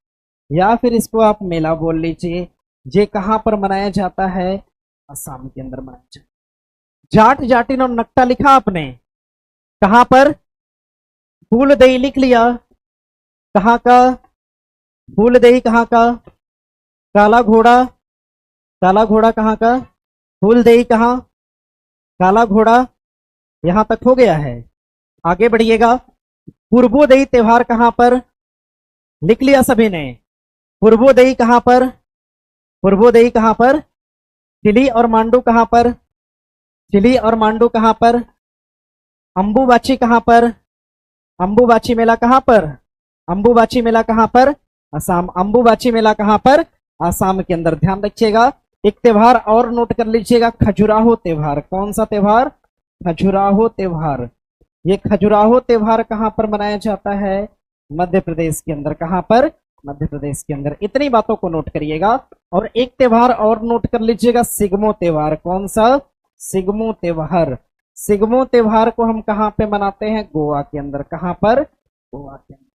या फिर इसको आप मेला बोल लीजिए। ये कहां पर मनाया जाता है? असम के अंदर मनाया जाता है। जाट जाटिन और नक्टा लिखा आपने, कहां पर? फूलदेई लिख लिया, कहां का? फूलदेई कहां का? काला घोड़ा, काला घोड़ा कहां का? फूलदेई कहां? काला घोड़ा, यहां तक हो गया है। आगे बढ़िएगा। पूर्वोदयी त्योहार कहां पर? लिख लिया सभी ने। पूर्वोदयी कहां पर? पूर्वोदयी कहां पर? चिली और मांडू कहां पर? चिली और मांडू कहां पर? अंबुबाची कहां पर? अंबुबाची मेला कहां पर? अंबुबाची मेला कहां पर? असम। अंबुबाची मेला कहां पर? असम के अंदर। ध्यान रखिएगा। एक त्योहार और नोट कर लीजिएगा, खजुराहो त्योहार। कौन सा त्योहार? खजुराहो त्योहार। ये खजुराहो त्योहार कहां पर मनाया जाता है? मध्य प्रदेश के अंदर। कहां पर? मध्य प्रदेश के अंदर। इतनी बातों को नोट करिएगा। और एक त्योहार और नोट कर लीजिएगा, सिग्मो त्योहार। कौन सा? सिग्मो त्योहार। सिग्मो त्योहार को हम कहां पे मनाते हैं? गोवा के अंदर। कहां पर? गोवा के अंदर।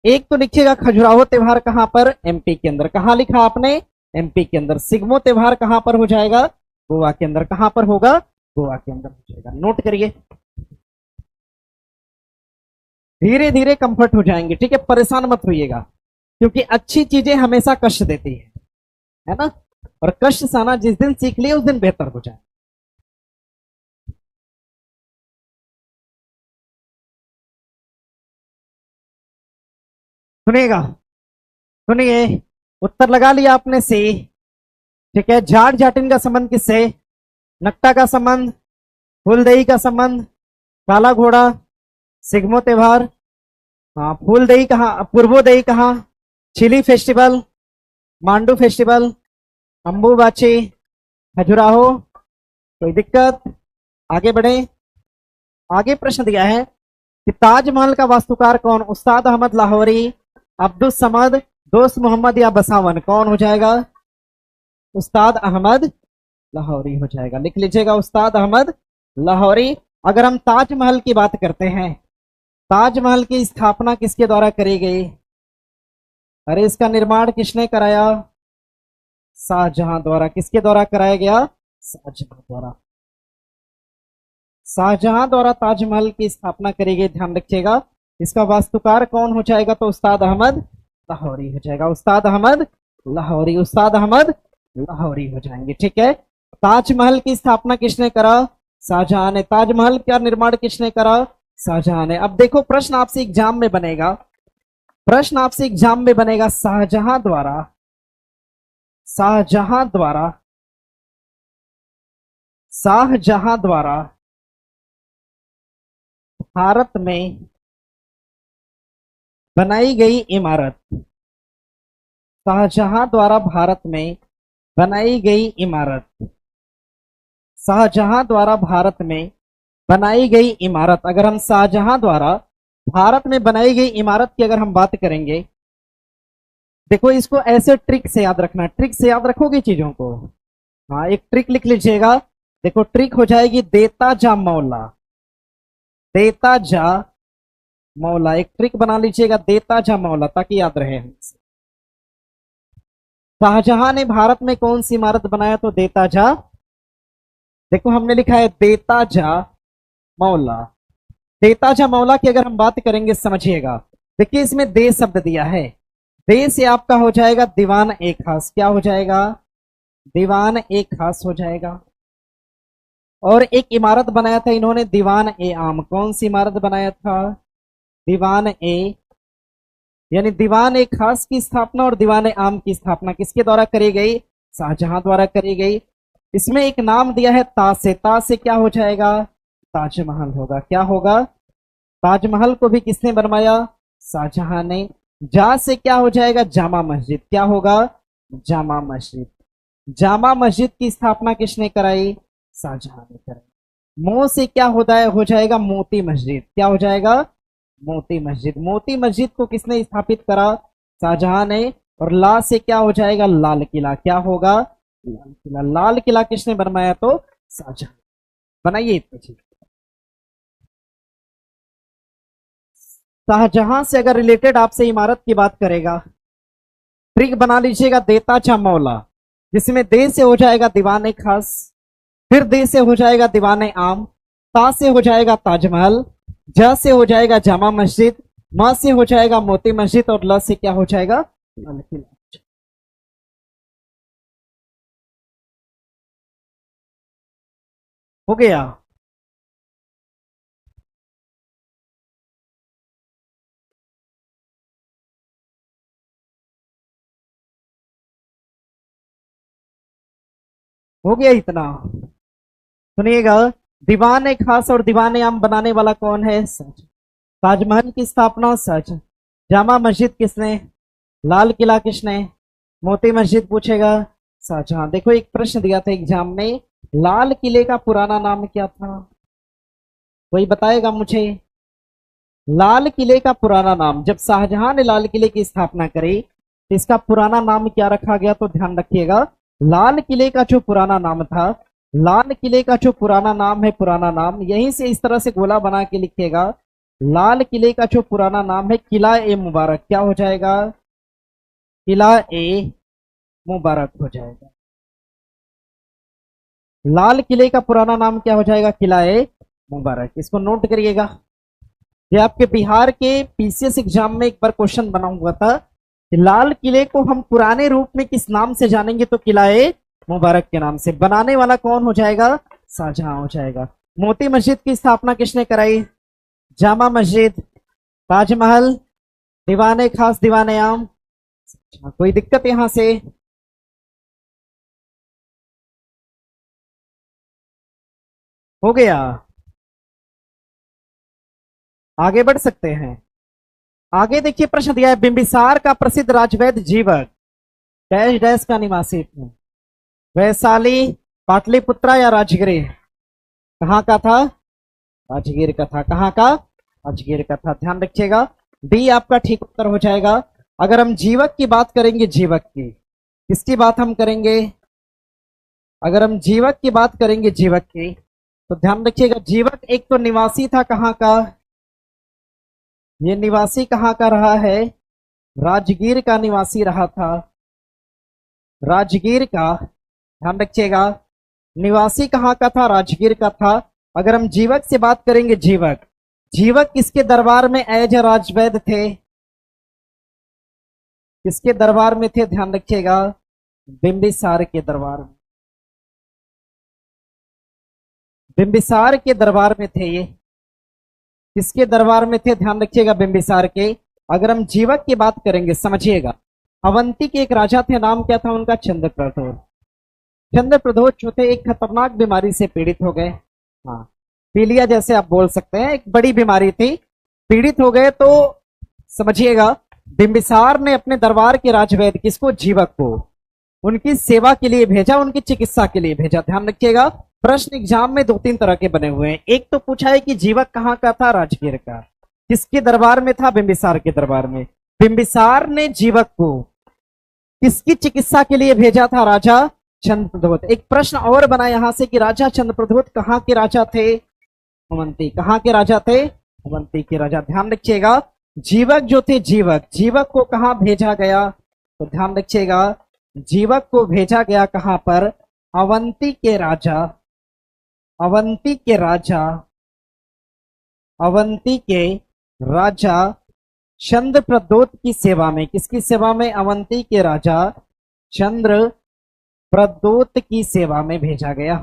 एक तो लिखिएगा खजुराहो त्योहार कहां पर? एमपी के अंदर। कहां लिखा आपने? एमपी के अंदर। सिग्मो त्योहार कहां पर हो जाएगा? गोवा के अंदर। कहां पर होगा? गोवा के अंदर हो जाएगा। नोट करिए, धीरे धीरे कंफर्ट हो जाएंगे, ठीक है? परेशान मत होइएगा, क्योंकि अच्छी चीजें हमेशा कष्ट देती है ना? और कष्ट साना जिस दिन सीख लिए उस दिन बेहतर हो जाए। सुनिएगा, सुनिए। उत्तर लगा लिया आपने सी, ठीक है? जाट जाटिन का संबंध किससे? नक्टा का संबंध, फूलदेई का संबंध, काला घोड़ा, सिग्मो त्योहार। हाँ, फूलदेई कहाँ, पूर्वोदयी कहाँ? Chilli festival, Mandu festival, Ambubachi, Khajuraho. कोई दिक्कत? आगे बढ़े। आगे प्रश्न दिया है कि ताजमहल का वास्तुकार कौन? उस्ताद अहमद लाहौरी, अब्दुल समद, दोस्त मोहम्मद या बसावन? कौन हो जाएगा? उस्ताद अहमद लाहौरी हो जाएगा। लिख लीजिएगा, उस्ताद अहमद लाहौरी। अगर हम ताजमहल की बात करते हैं, ताजमहल की स्थापना किसके द्वारा करी गई? अरे इसका निर्माण किसने कराया? शाहजहां द्वारा। किसके द्वारा कराया गया? शाहजहां द्वारा। शाहजहां द्वारा ताजमहल की स्थापना करी गई। ध्यान रखिएगा। इसका वास्तुकार कौन हो जाएगा? तो उस्ताद अहमद लाहौरी हो जाएगा। उस्ताद अहमद लाहौरी, उस्ताद अहमद लाहौरी हो जाएंगे, ठीक है? ताजमहल की स्थापना किसने करा? शाहजहां ने। ताजमहल का निर्माण किसने करा? शाहजहां ने। अब देखो, प्रश्न आपसे एग्जाम में बनेगा, प्रश्न आपसे एग्जाम में बनेगा, शाहजहां द्वारा, शाहजहां द्वारा, शाहजहां द्वारा भारत में बनाई गई इमारत, शाहजहां द्वारा भारत में बनाई गई इमारत, शाहजहां द्वारा भारत में बनाई गई इमारत। अगर हम शाहजहां द्वारा भारत में बनाई गई इमारत की अगर हम बात करेंगे, देखो इसको ऐसे ट्रिक से याद रखना। ट्रिक से याद रखोगे चीजों को? हाँ, एक ट्रिक लिख लीजिएगा। देखो, ट्रिक हो जाएगी देता जा मौला, देता जा मौला। एक ट्रिक बना लीजिएगा, देता जा मौला, ताकि याद रहे हमसे। शाहजहां ने भारत में कौन सी इमारत बनाया? तो देता जा। देखो हमने लिखा है देता जा मौला। देता जा मौला की अगर हम बात करेंगे, समझिएगा। देखिए इसमें दे शब्द दिया है, दे से आपका हो जाएगा दीवान ए खास। क्या हो जाएगा? दीवान ए खास हो जाएगा। और एक इमारत बनाया था इन्होंने, दीवान ए आम। कौन सी इमारत बनाया था? दीवान ए, यानी दीवान ए खास की स्थापना और दीवान ए आम की स्थापना किसके द्वारा करी गई? शाहजहां द्वारा करी गई। इसमें एक नाम दिया है ता से, ता से क्या हो जाएगा? ताजमहल होगा। क्या होगा? ताजमहल को भी किसने बनवाया? शाहजहां ने। जा से क्या हो जाएगा? जामा मस्जिद। क्या होगा? जामा मस्जिद। जामा मस्जिद की स्थापना किसने कराई? शाहजहां ने कराई। मो से क्या होता है? हो जाएगा मोती मस्जिद। क्या हो जाएगा? मोती मस्जिद। मोती मस्जिद को किसने स्थापित करा? शाहजहां ने। और ला से क्या हो जाएगा? लाल किला। क्या होगा? लाल किला किसने बनवाया? तो शाहजहां। बनाइए इतनी चीज। शाहजहां से अगर रिलेटेड आपसे इमारत की बात करेगा, ट्रिक बना लीजिएगा देता चा मौला, जिसमें दे से हो जाएगा दीवाने खास, फिर दे से हो जाएगा दीवाने आम, ता से हो जाएगा ताजमहल, ज से हो जाएगा जामा मस्जिद, म से हो जाएगा मोती मस्जिद, और ल से क्या हो जाएगा? लाल किला। हो गया। हो गया इतना। सुनिएगा, दीवाने खास और दीवाने आम बनाने वाला कौन है? सच। ताजमहल की स्थापना सच। जामा मस्जिद किसने? लाल किला किसने? मोती मस्जिद पूछेगा शाहजहां। देखो एक प्रश्न दिया था एग्जाम में, लाल किले का पुराना नाम क्या था? कोई बताएगा मुझे? लाल किले का पुराना नाम, जब शाहजहां ने लाल किले की स्थापना करी तो इसका पुराना नाम क्या रखा गया? तो ध्यान रखिएगा, लाल किले का जो पुराना नाम था, लाल किले का जो पुराना नाम है, पुराना नाम यहीं से इस तरह से गोला बना के लिखिएगा, लाल किले का जो पुराना नाम है किला ए मुबारक, क्या हो जाएगा? किला ए मुबारक हो जाएगा। लाल किले का पुराना नाम क्या हो जाएगा? किला ए मुबारक। इसको नोट करिएगा। ये आपके बिहार के पीसीएस एग्जाम में एक बार क्वेश्चन बना हुआ था कि लाल किले को हम पुराने रूप में किस नाम से जानेंगे? तो किला ए मुबारक के नाम से। बनाने वाला कौन हो जाएगा? शाहजहां हो जाएगा। मोती मस्जिद की स्थापना किसने कराई? जामा मस्जिद, ताजमहल, दीवाने खास, दीवाने आम। कोई दिक्कत यहां से? हो गया। आगे बढ़ सकते हैं। आगे देखिए प्रश्न दिया है, बिंबिसार का प्रसिद्ध राजवैद्य जीवक डैश डैश का निवासी थे। वैशाली, पाटलिपुत्रा या राजगिर? कहाँ का था? राजगीर का था। कहाँ का? राजगीर का था। ध्यान रखिएगा, डी आपका ठीक उत्तर हो जाएगा। अगर हम जीवक की बात करेंगे, जीवक की किसकी बात हम करेंगे? अगर हम जीवक की बात करेंगे, जीवक की, तो ध्यान रखिएगा, जीवक एक तो निवासी था कहाँ का? ये निवासी कहाँ का रहा है? राजगीर का निवासी रहा था। राजगीर का, ध्यान रखिएगा, निवासी कहाँ का था? राजगीर का था। अगर हम जीवक से बात करेंगे, जीवक, जीवक किसके दरबार में एज राजवैद्य थे? किसके दरबार में थे? ध्यान रखिएगा, बिंबिसार के दरबार में। बिंबिसार के दरबार में थे ये। किसके दरबार में थे? ध्यान रखिएगा, बिंबिसार के। अगर हम जीवक की बात करेंगे, समझिएगा, अवंती के एक राजा थे, नाम क्या था उनका? चंद्रप्रद्योत। चंद्रप्रद्योत जो थे एक खतरनाक बीमारी से पीड़ित हो गए। हाँ, पीलिया जैसे आप बोल सकते हैं, एक बड़ी बीमारी थी, पीड़ित हो गए। तो समझिएगा, बिंबिसार ने अपने दरबार के राजवैद्य किसको? जीवक को उनकी सेवा के लिए भेजा, उनकी चिकित्सा के लिए भेजा। ध्यान रखिएगा, प्रश्न एग्जाम में दो तीन तरह के बने हुए हैं। एक तो पूछा है कि जीवक कहाँ का था? राजगीर का। किसके दरबार में था? बिंबिसार के दरबार में। बिंबिसार ने जीवक को किसकी चिकित्सा के लिए भेजा था? राजा चंद्रप्रद्योत। एक प्रश्न और बना यहां से कि राजा चंद्रप्रद्योत कहाँ के राजा थे? अवंती। कहाँ के राजा थे? अवंती के राजा। ध्यान रखिएगा, जीवक जो थे, जीवक, जीवक को कहाँ भेजा गया? तो ध्यान रखिएगा, जीवक को भेजा गया कहां पर? अवंती के राजा, अवंती के राजा, अवंती के राजा चंद्रप्रद्योत की सेवा में। किसकी सेवा में? अवंती के राजा चंद्रप्रद्योत की सेवा में भेजा गया।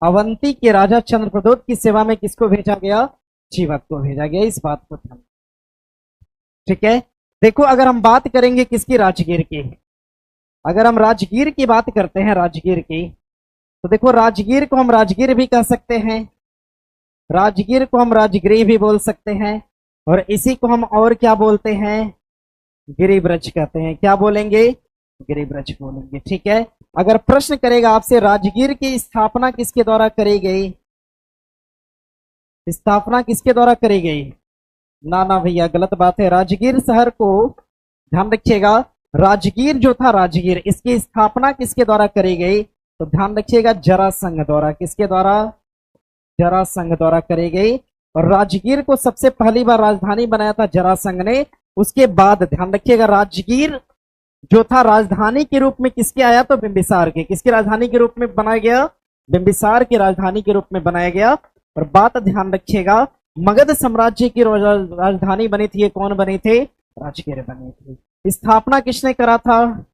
अवंती के राजा चंद्रप्रद्योत की सेवा में किसको भेजा गया? जीवक को भेजा गया। इस बात को ध्यान, ठीक है। देखो, अगर हम बात करेंगे किसकी? राजगीर की। अगर हम राजगीर की बात करते हैं, राजगीर की, तो देखो, राजगीर को हम राजगीर भी कह सकते हैं, राजगीर को हम राजगिरी भी बोल सकते हैं, और इसी को हम और क्या बोलते हैं? गिरिब्रज कहते हैं। क्या बोलेंगे? गिरिब्रज बोलेंगे, ठीक है। अगर प्रश्न करेगा आपसे, राजगीर की स्थापना किसके द्वारा करी गई? स्थापना किसके द्वारा करी गई? ना ना भैया, गलत बात है। राजगीर शहर को, ध्यान रखिएगा, राजगीर जो था, राजगीर, इसकी स्थापना किसके द्वारा करी गई? तो ध्यान रखिएगा, जरासंध द्वारा। किसके द्वारा? जरासंध द्वारा करी गई। और राजगीर को सबसे पहली बार राजधानी बनाया था जरासंध ने। उसके बाद ध्यान रखिएगा, राजगीर जो था राजधानी के रूप में किसके आया? तो बिंबिसार के। किसकी राजधानी के रूप में बनाया गया? बिंबिसार की राजधानी के रूप में बनाया गया। और बात ध्यान रखिएगा, मगध साम्राज्य की राजधानी बनी थी, ये कौन बनी थी? राजगीर बनी थी। स्थापना किसने करा था?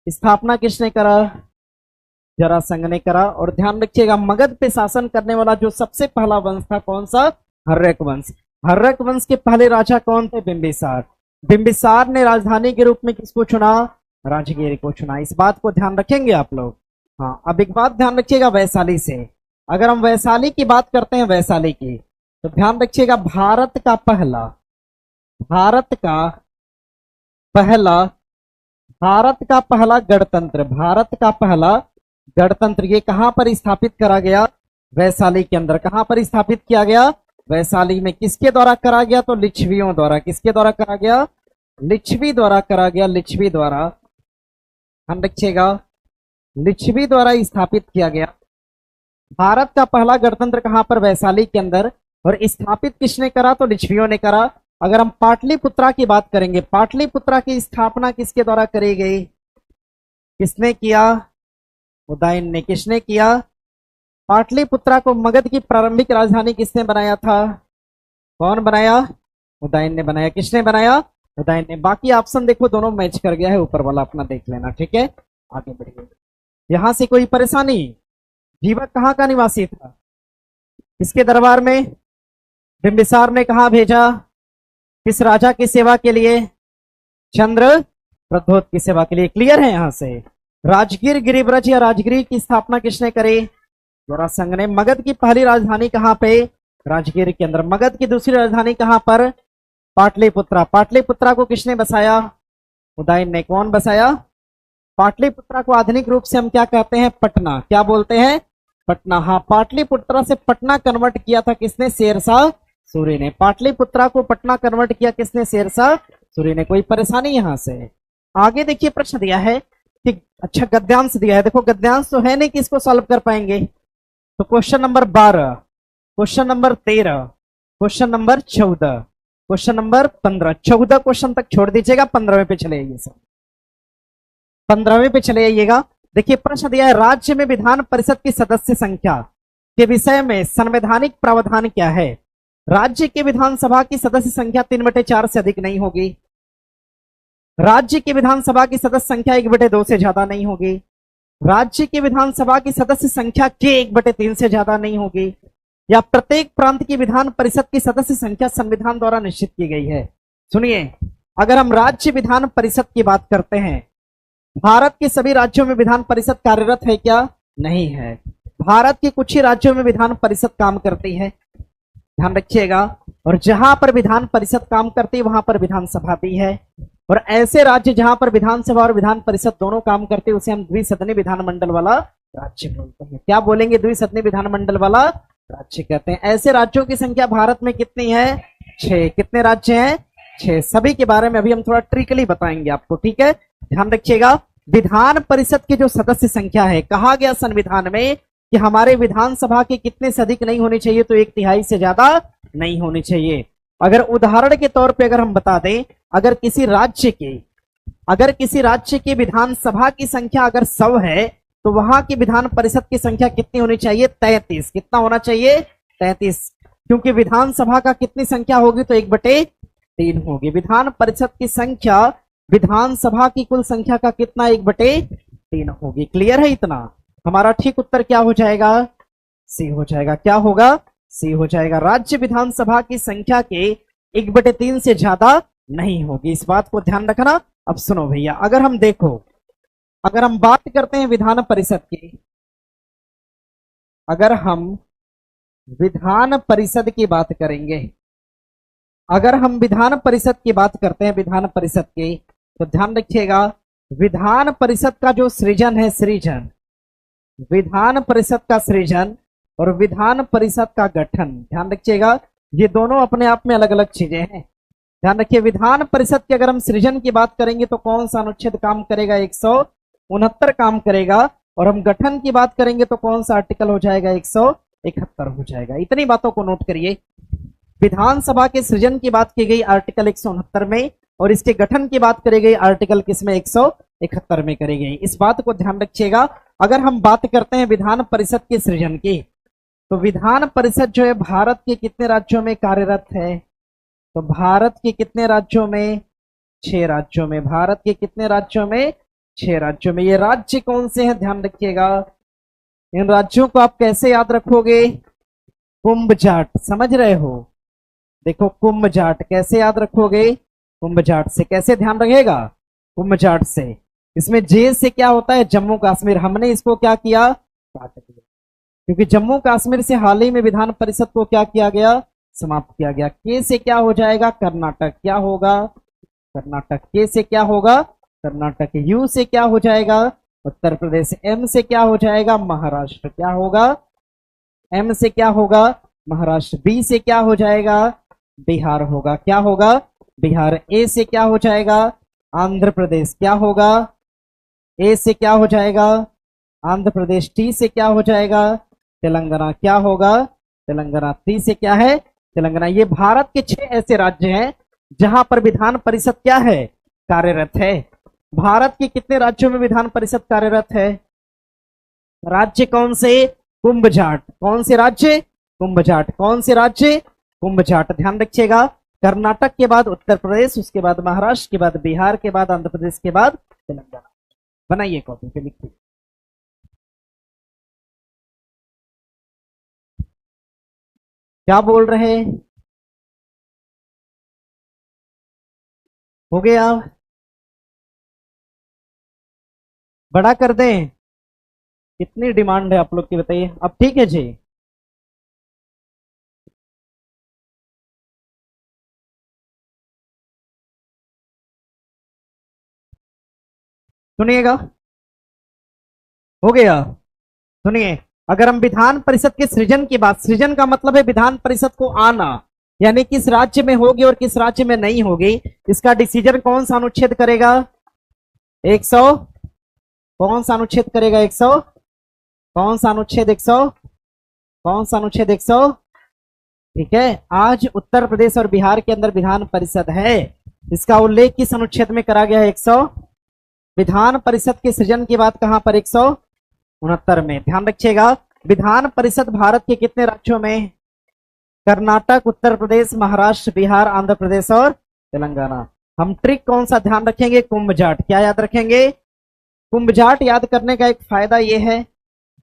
स्थापना किसने करा? जरासंध ने करा। और ध्यान रखिएगा, मगध पे शासन करने वाला जो सबसे पहला वंश था, कौन सा? हर्यक वंश। हर्यक वंश के पहले राजा कौन थे? बिंबिसार। बिंबिसार ने राजधानी के रूप में किसको चुना? राजगीर को चुना। इस बात को ध्यान रखेंगे आप लोग। हाँ, अब एक बात ध्यान रखिएगा वैशाली से। अगर हम वैशाली की बात करते हैं, वैशाली की, तो ध्यान रखिएगा, भारत का पहला गणतंत्र, भारत का पहला गणतंत्र, ये कहां पर स्थापित करा गया? वैशाली के अंदर। कहां पर स्थापित किया गया? वैशाली में। किसके द्वारा करा गया? तो लिच्छवियों द्वारा। किसके द्वारा करा गया? लिच्छवी द्वारा करा गया। लिच्छवी द्वारा, ध्यान रखिएगा, लिच्छवी द्वारा स्थापित किया गया। भारत का पहला गणतंत्र कहां पर? वैशाली के अंदर। और स्थापित किसने करा? तो लिच्छवियों ने करा। अगर हम पाटलिपुत्रा की बात करेंगे, पाटलिपुत्रा की स्थापना किसके द्वारा करी गई? किसने किया? उदयन ने। किसने किया? पाटलिपुत्रा को मगध की प्रारंभिक राजधानी किसने बनाया था? कौन बनाया? उदयन ने बनाया। किसने बनाया? उदयन ने। बाकी ऑप्शन देखो, दोनों मैच कर गया है, ऊपर वाला अपना देख लेना, ठीक है? आगे बढ़िए। यहां से कोई परेशानी? जीवक कहां का निवासी था? किसके दरबार में? बिंबिसार ने कहा भेजा? किस राजा की सेवा के लिए? चंद्र प्रद्योत की सेवा के लिए। क्लियर है? यहां से राजगीर, गिरिब्रज या राजगीर की स्थापना किसने करी? जरासंध ने। मगध की पहली राजधानी कहां पे? राजगीर के अंदर। मगध की दूसरी राजधानी कहां पर? पाटलिपुत्रा। पाटलिपुत्रा को किसने बसाया? उदयन ने। कौन बसाया? पाटलिपुत्रा को आधुनिक रूप से हम क्या कहते हैं? पटना। क्या बोलते हैं? पटना। हाँ, पाटलिपुत्रा से पटना कन्वर्ट किया था किसने? शेरशाह सूरी ने। पाटलिपुत्रा को पटना कन्वर्ट किया किसने? शेरशाह सूरी ने। कोई परेशानी? यहां से आगे देखिए, प्रश्न दिया है कि अच्छा गद्यांश दिया है। देखो गद्यांश तो है नहीं कि इसको सॉल्व कर पाएंगे। तो question number 12, question number 13, question number 14, question number 15, 14 question तक छोड़ दीजिएगा, 15वें पे चले आइए सर, 15वें पे चले आइएगा। देखिए प्रश्न दिया है, राज्य में विधान परिषद की सदस्य संख्या के विषय में संवैधानिक प्रावधान क्या है? राज्य के विधानसभा की सदस्य संख्या 3/4 से अधिक नहीं होगी। राज्य की विधानसभा की सदस्य संख्या 1/2 से ज्यादा नहीं होगी। राज्य की विधानसभा की सदस्य संख्या के 1/3 से ज्यादा नहीं होगी। या प्रत्येक प्रांत की विधान परिषद की सदस्य संख्या संविधान द्वारा निश्चित की गई है। सुनिए, अगर हम राज्य विधान परिषद की बात करते हैं, भारत के सभी राज्यों में विधान परिषद कार्यरत है क्या? नहीं है। भारत के कुछ ही राज्यों में विधान परिषद काम करती है, ध्यान रखिएगा। और जहां पर विधान परिषद काम करती है वहां पर विधानसभा भी है। और ऐसे राज्य जहां पर विधानसभा और विधान परिषद दोनों काम करते हैं उसे हम द्विसदनी विधानमंडल वाला राज्य बोलते हैं। क्या बोलेंगे? द्विसदनी विधानमंडल वाला राज्य कहते हैं। ऐसे राज्यों की संख्या भारत में कितनी है? 6। कितने राज्य हैं? 6। सभी के बारे में अभी हम थोड़ा ट्रिकली बताएंगे आपको, ठीक है? ध्यान रखिएगा। विधान परिषद की जो सदस्य संख्या है, कहा गया संविधान में कि हमारे विधानसभा के कितने से अधिक नहीं होनी चाहिए? तो 1/3 से ज्यादा नहीं होनी चाहिए। अगर उदाहरण के तौर पे अगर हम बता दें, अगर किसी राज्य की विधानसभा की संख्या अगर 100 है तो वहां की विधान परिषद की संख्या कितनी होनी चाहिए? 33। कितना होना चाहिए? 33। क्योंकि विधानसभा का कितनी संख्या होगी? तो 1/3 होगी। विधान परिषद की संख्या विधानसभा की कुल संख्या का कितना? 1/3 होगी। क्लियर है इतना? हमारा ठीक उत्तर क्या हो जाएगा? सी हो जाएगा। क्या होगा? सी हो जाएगा। राज्य विधानसभा की संख्या के 1/3 से ज्यादा नहीं होगी। इस बात को ध्यान रखना। अब सुनो भैया, अगर हम बात करते हैं विधान परिषद की, अगर हम विधान परिषद की बात करेंगे, अगर हम विधान परिषद की बात करते हैं, विधान परिषद की, तो ध्यान रखिएगा विधान परिषद का जो सृजन है, सृजन, विधान परिषद का सृजन और विधान परिषद का गठन, ध्यान रखिएगा ये दोनों अपने आप में अलग अलग चीजें हैं। ध्यान रखिए, विधान परिषद की अगर हम सृजन की बात करेंगे तो कौन सा अनुच्छेद काम करेगा? 169 काम करेगा। और हम गठन की बात करेंगे तो कौन सा आर्टिकल हो जाएगा? 171 हो जाएगा। इतनी बातों को नोट करिए। विधानसभा के सृजन की बात की गई आर्टिकल 169 में, और इसके गठन की बात करी गई आर्टिकल किसमें? 171 में करी गई। इस बात को ध्यान रखिएगा। अगर हम बात करते हैं विधान परिषद के सृजन की, तो विधान परिषद जो है भारत के कितने राज्यों में कार्यरत है? तो भारत के कितने राज्यों में? 6 राज्यों में। भारत के कितने राज्यों में? 6 राज्यों में। ये राज्य कौन से हैं? ध्यान रखिएगा। इन राज्यों को आप कैसे याद रखोगे? कुंभ जाट, समझ रहे हो? देखो कुंभ जाट कैसे याद रखोगे? कुंभ जाट से। कैसे ध्यान रखेगा? कुंभ जाट से। इसमें जे से क्या होता है? जम्मू कश्मीर। हमने इसको क्या किया? काट दिया, क्योंकि जम्मू कश्मीर से हाल ही में विधान परिषद को क्या किया गया? समाप्त किया गया। के से क्या हो जाएगा? कर्नाटक। क्या होगा? कर्नाटक। के से क्या होगा? कर्नाटक। यू से क्या हो जाएगा? उत्तर प्रदेश। एम से क्या हो जाएगा? महाराष्ट्र। क्या होगा? एम से क्या होगा? महाराष्ट्र। बी से क्या हो जाएगा? बिहार होगा। क्या होगा? बिहार। ए से क्या हो जाएगा? आंध्र प्रदेश। क्या होगा? ए से क्या हो जाएगा? आंध्र प्रदेश। टी से क्या हो जाएगा? तेलंगाना। क्या होगा? तेलंगाना। टी से क्या है? तेलंगाना। ये भारत के 6 ऐसे राज्य हैं जहां पर विधान परिषद क्या है? कार्यरत है। भारत के कितने राज्यों में विधान परिषद कार्यरत है? राज्य कौन से? कुंभ जाट। कौन से राज्य? कुंभ जाट। कौन से राज्य? कुंभ जाट। ध्यान रखिएगा। कर्नाटक के बाद उत्तर प्रदेश, उसके बाद महाराष्ट्र, के बाद बिहार, के बाद आंध्र प्रदेश, के बाद तेलंगाना। बनाइए कॉपी पे, लिखिए। क्या बोल रहे? हो गया? बड़ा कर दें? कितनी डिमांड है आप लोग की, बताइए। अब ठीक है जी। सुनिएगा, हो गया। सुनिए, अगर हम विधान परिषद के सृजन की बात, सृजन का मतलब है विधान परिषद को आना, यानी किस राज्य में होगी और किस राज्य में नहीं होगी, इसका डिसीजन कौन सा अनुच्छेद करेगा? 100। कौन सा अनुच्छेद करेगा? 100। कौन सा अनुच्छेद? 100। कौन सा अनुच्छेद? 100। ठीक है। आज उत्तर प्रदेश और बिहार के अंदर विधान परिषद है, इसका उल्लेख किस अनुच्छेद में करा गया है? 100। विधान परिषद के सृजन की बात कहां पर? 169 में। ध्यान रखिएगा। विधान परिषद भारत के कितने राज्यों में? कर्नाटक, उत्तर प्रदेश, महाराष्ट्र, बिहार, आंध्र प्रदेश और तेलंगाना। हम ट्रिक कौन सा ध्यान रखेंगे? कुंभ जाट। क्या याद रखेंगे? कुंभ जाट याद करने का एक फायदा यह है,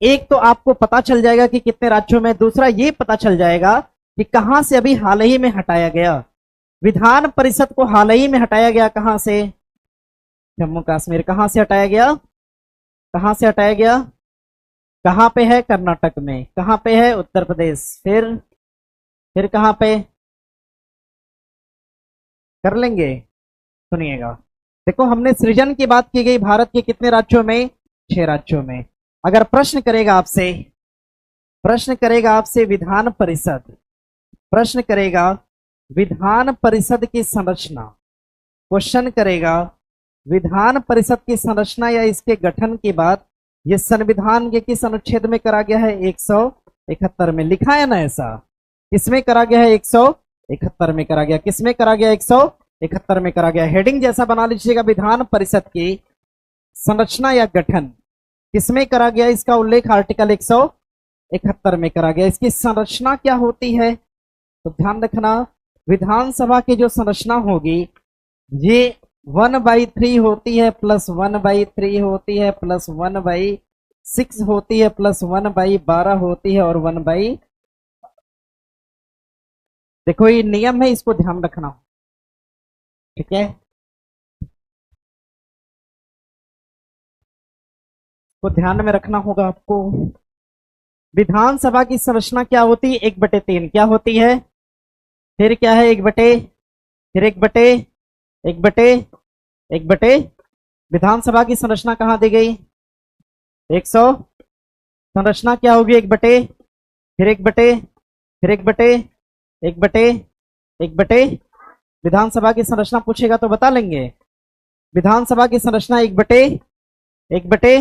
एक तो आपको पता चल जाएगा कि कितने राज्यों में, दूसरा ये पता चल जाएगा कि कहां से अभी हाल ही में हटाया गया। विधान परिषद को हाल ही में हटाया गया कहां से? जम्मू कश्मीर। कहां से हटाया गया? कहां से हटाया गया? कहां पे है? कर्नाटक में। कहां पे है? उत्तर प्रदेश। फिर कहां पे? कर लेंगे। सुनिएगा, देखो हमने सृजन की बात की गई भारत के कितने राज्यों में? 6 राज्यों में। अगर प्रश्न करेगा आपसे, प्रश्न करेगा आपसे विधान परिषद, प्रश्न करेगा विधान परिषद की संरचना, क्वेश्चन करेगा विधान परिषद की संरचना या इसके गठन की बात, ये संविधान के किस अनुच्छेद में करा गया है? 171 में। लिखा है ना ऐसा? किसमें करा गया है? 171 में करा गया। किसमें करा गया? 171 में करा गया। हेडिंग जैसा बना लीजिएगा, विधान परिषद की संरचना या गठन किसमें करा गया? इसका उल्लेख आर्टिकल 171 में करा गया। इसकी संरचना क्या होती है? तो ध्यान रखना, विधानसभा की जो संरचना होगी ये 1/3 होती है, प्लस 1/3 होती है, प्लस 1/6 होती है, प्लस 1/12 होती है, और 1/, देखो ये नियम है, इसको ध्यान रखना। ठीक है, तो ध्यान में रखना होगा आपको। विधानसभा की संरचना क्या होती है? 1/3। क्या होती है? फिर क्या है? 1/, फिर 1/, 1/, 1/, विधानसभा की संरचना कहां दी गई? 100। संरचना क्या होगी? 1/, फिर 1/, फिर 1/, 1/, 1/, विधानसभा की संरचना पूछेगा तो बता लेंगे। विधानसभा की संरचना एक बटे एक बटे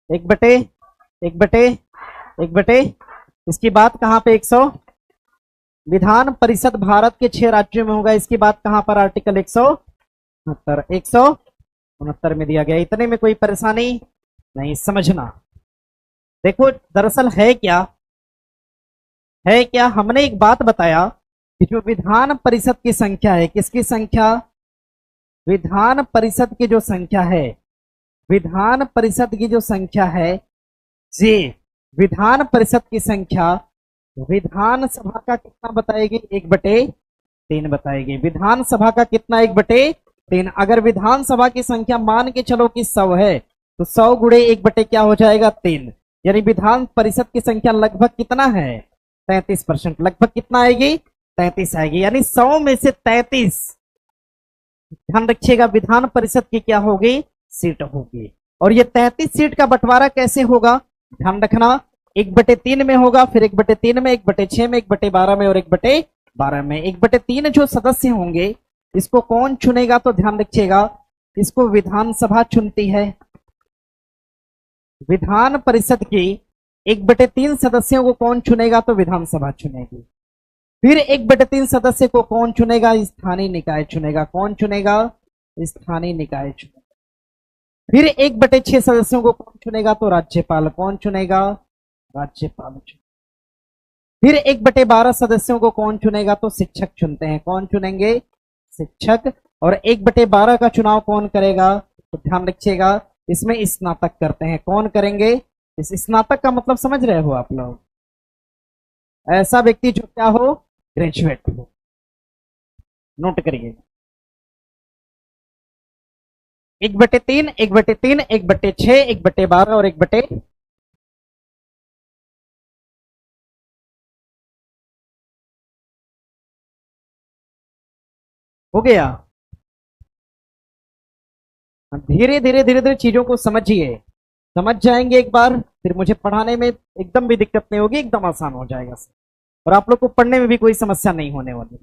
एक बटे एक बटे एक बटे, इसकी बात कहां पे 100। विधान परिषद भारत के 6 राज्यों में होगा, इसकी बात कहां पर आर्टिकल 169 में दिया गया। इतने में कोई परेशानी नहीं, समझना। देखो दरअसल है क्या हमने एक बात बताया कि जो विधान परिषद की संख्या है, किसकी संख्या, विधान परिषद की जो संख्या है, विधान परिषद की जो संख्या है जी, विधान परिषद की संख्या विधानसभा का कितना बताएगी, 1/3 बताएगी। विधानसभा का कितना, 1/3। अगर विधानसभा की संख्या मान के चलो कि 100 है, तो 100 गुणे 1 क्या हो जाएगा, 3। यानी विधान परिषद की संख्या लगभग कितना है, 33%। लगभग कितना आएगी, 33 आएगी। यानी 100 में से 33, ध्यान रखिएगा, विधान परिषद की क्या होगी, सीट होगी। और ये 33 सीट का बंटवारा कैसे होगा, ध्यान रखना, 1/3 में होगा, फिर 1/3 में, 1/6 में, 1/12 में और 1/12 में। 1/3 जो सदस्य होंगे इसको कौन चुनेगा, तो ध्यान रखिएगा, इसको विधानसभा चुनती है। विधान परिषद की 1/3 सदस्यों को कौन चुनेगा, तो विधानसभा चुनेगी। फिर 1/3 सदस्य को कौन चुनेगा, स्थानीय निकाय चुनेगा। कौन चुनेगा, स्थानीय निकाय चुनेगा। फिर 1/6 सदस्यों को कौन चुनेगा, तो राज्यपाल। कौन चुनेगा, राज्यपाल चुनेगा। फिर 1/12 सदस्यों को कौन चुनेगा, तो शिक्षक चुनते हैं। कौन चुनेंगे, शिक्षक। और 1/12 का चुनाव कौन करेगा, तो ध्यान रखिएगा, इसमें स्नातक करते हैं। कौन करेंगे, इस स्नातक का मतलब समझ रहे हो आप लोग, ऐसा व्यक्ति जो क्या हो, ग्रेजुएट हो। नोट करिए, 1/3, 1/3, 1/6, 1/12 और 1/, हो गया। धीरे धीरे धीरे धीरे चीजों को समझिए, समझ जाएंगे एक बार, फिर मुझे पढ़ाने में एकदम भी दिक्कत नहीं होगी, एकदम आसान हो जाएगा। और आप लोग को पढ़ने में भी कोई समस्या नहीं होने वाली,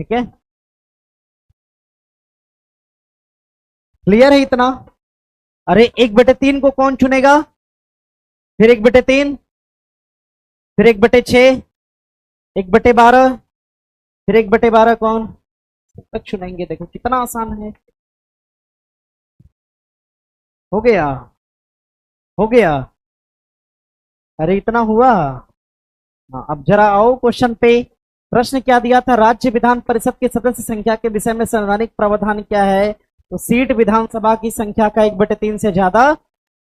ठीक है। क्लियर है इतना। अरे 1/3 को कौन चुनेगा, फिर 1/3, फिर 1/6, 1/12, फिर 1/12 कौन, तक चुनेंगे। देखो कितना आसान है, हो गया, हो गया। अरे इतना हुआ। हाँ, अब जरा आओ क्वेश्चन पे। प्रश्न क्या दिया था, राज्य विधान परिषद के सदस्य संख्या के विषय में संवैधानिक प्रावधान क्या है, तो सीट विधानसभा की संख्या का 1/3 से ज्यादा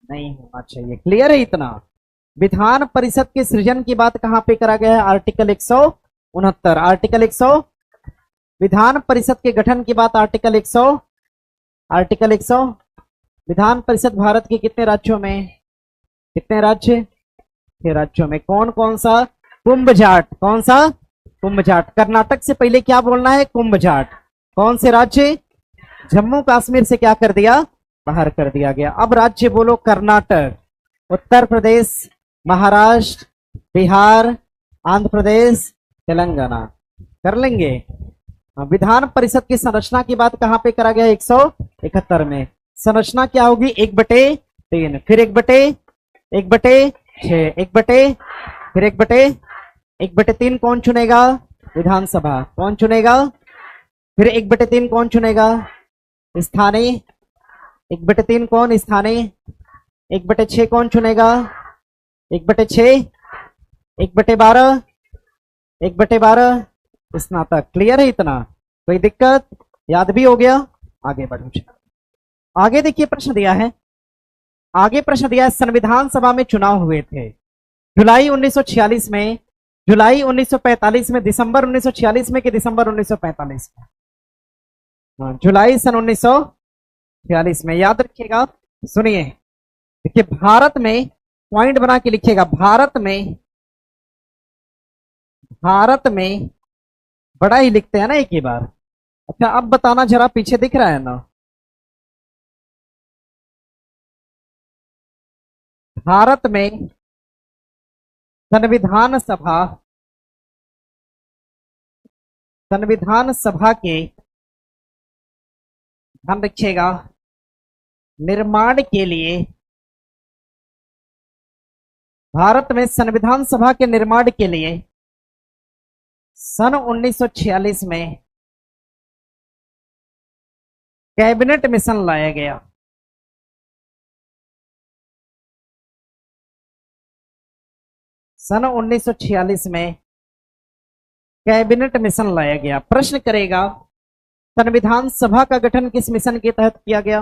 नहीं होना चाहिए। क्लियर है इतना। विधान परिषद के सृजन की बात कहां पे करा गया है, आर्टिकल 169। आर्टिकल 100, विधान परिषद के गठन की बात आर्टिकल 100, आर्टिकल 100। विधान परिषद भारत के कितने राज्यों में, कितने राज्य, 6 राज्यों में। कौन कौन सा, कुंभ जाट। कौन सा, कुंभ जाट। कर्नाटक से पहले क्या बोलना है, कुंभ जाट। कौन से राज्य, जम्मू कश्मीर से क्या कर दिया, बाहर कर दिया गया। अब राज्य बोलो, कर्नाटक, उत्तर प्रदेश, महाराष्ट्र, बिहार, आंध्र प्रदेश, तेलंगाना। कर लेंगे। विधान परिषद की संरचना की बात कहां पे करा गया, 171 में। संरचना क्या होगी, 1/3, फिर 1/6, 1/, फिर 1/3 कौन चुनेगा, विधानसभा। कौन चुनेगा, फिर 1/3 कौन चुनेगा, स्थानीय। 1/3 कौन, स्थानीय। 1/6 कौन चुनेगा, 1/6, 1/12, 1/12 स्नातक। क्लियर है इतना, कोई दिक्कत, याद भी हो गया। आगे बढ़ो, आगे देखिए प्रश्न दिया है, आगे प्रश्न दिया है, संविधान सभा में चुनाव हुए थे जुलाई 1946 में, जुलाई 1945 में, दिसंबर 1946 में कि दिसंबर 1945 में, जुलाई सन 1946 में। याद रखिएगा, सुनिए, देखिए भारत में, पॉइंट बना के लिखिएगा, भारत में, भारत में बड़ा ही लिखते हैं ना एक ही बार। अच्छा अब बताना जरा, पीछे दिख रहा है ना, भारत में संविधान सभा संविधान सभा के, ध्यान रखिएगा, निर्माण के लिए, भारत में संविधान सभा के निर्माण के लिए सन 1946 में कैबिनेट मिशन लाया गया। सन 1946 में कैबिनेट मिशन लाया गया। प्रश्न करेगा, संविधान सभा का गठन किस मिशन के तहत किया गया?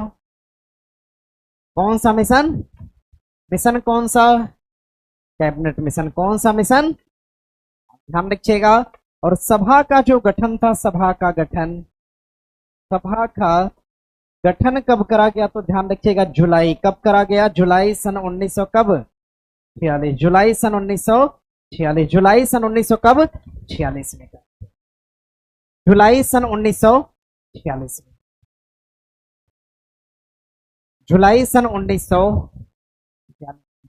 कौन सा मिशन? मिशन कौन सा? Cabinet mission. कौन सा मिशन? ध्यान रखिएगा। और सभा का जो गठन था, सभा का गठन कब करा गया? तो ध्यान रखिएगा, जुलाई। कब करा गया? जुलाई सन 1900 कब? 46। जुलाई सन 1946। जुलाई सन 1900 कब? 46 में। जुलाई सन 1946 में। जुलाई सन 1900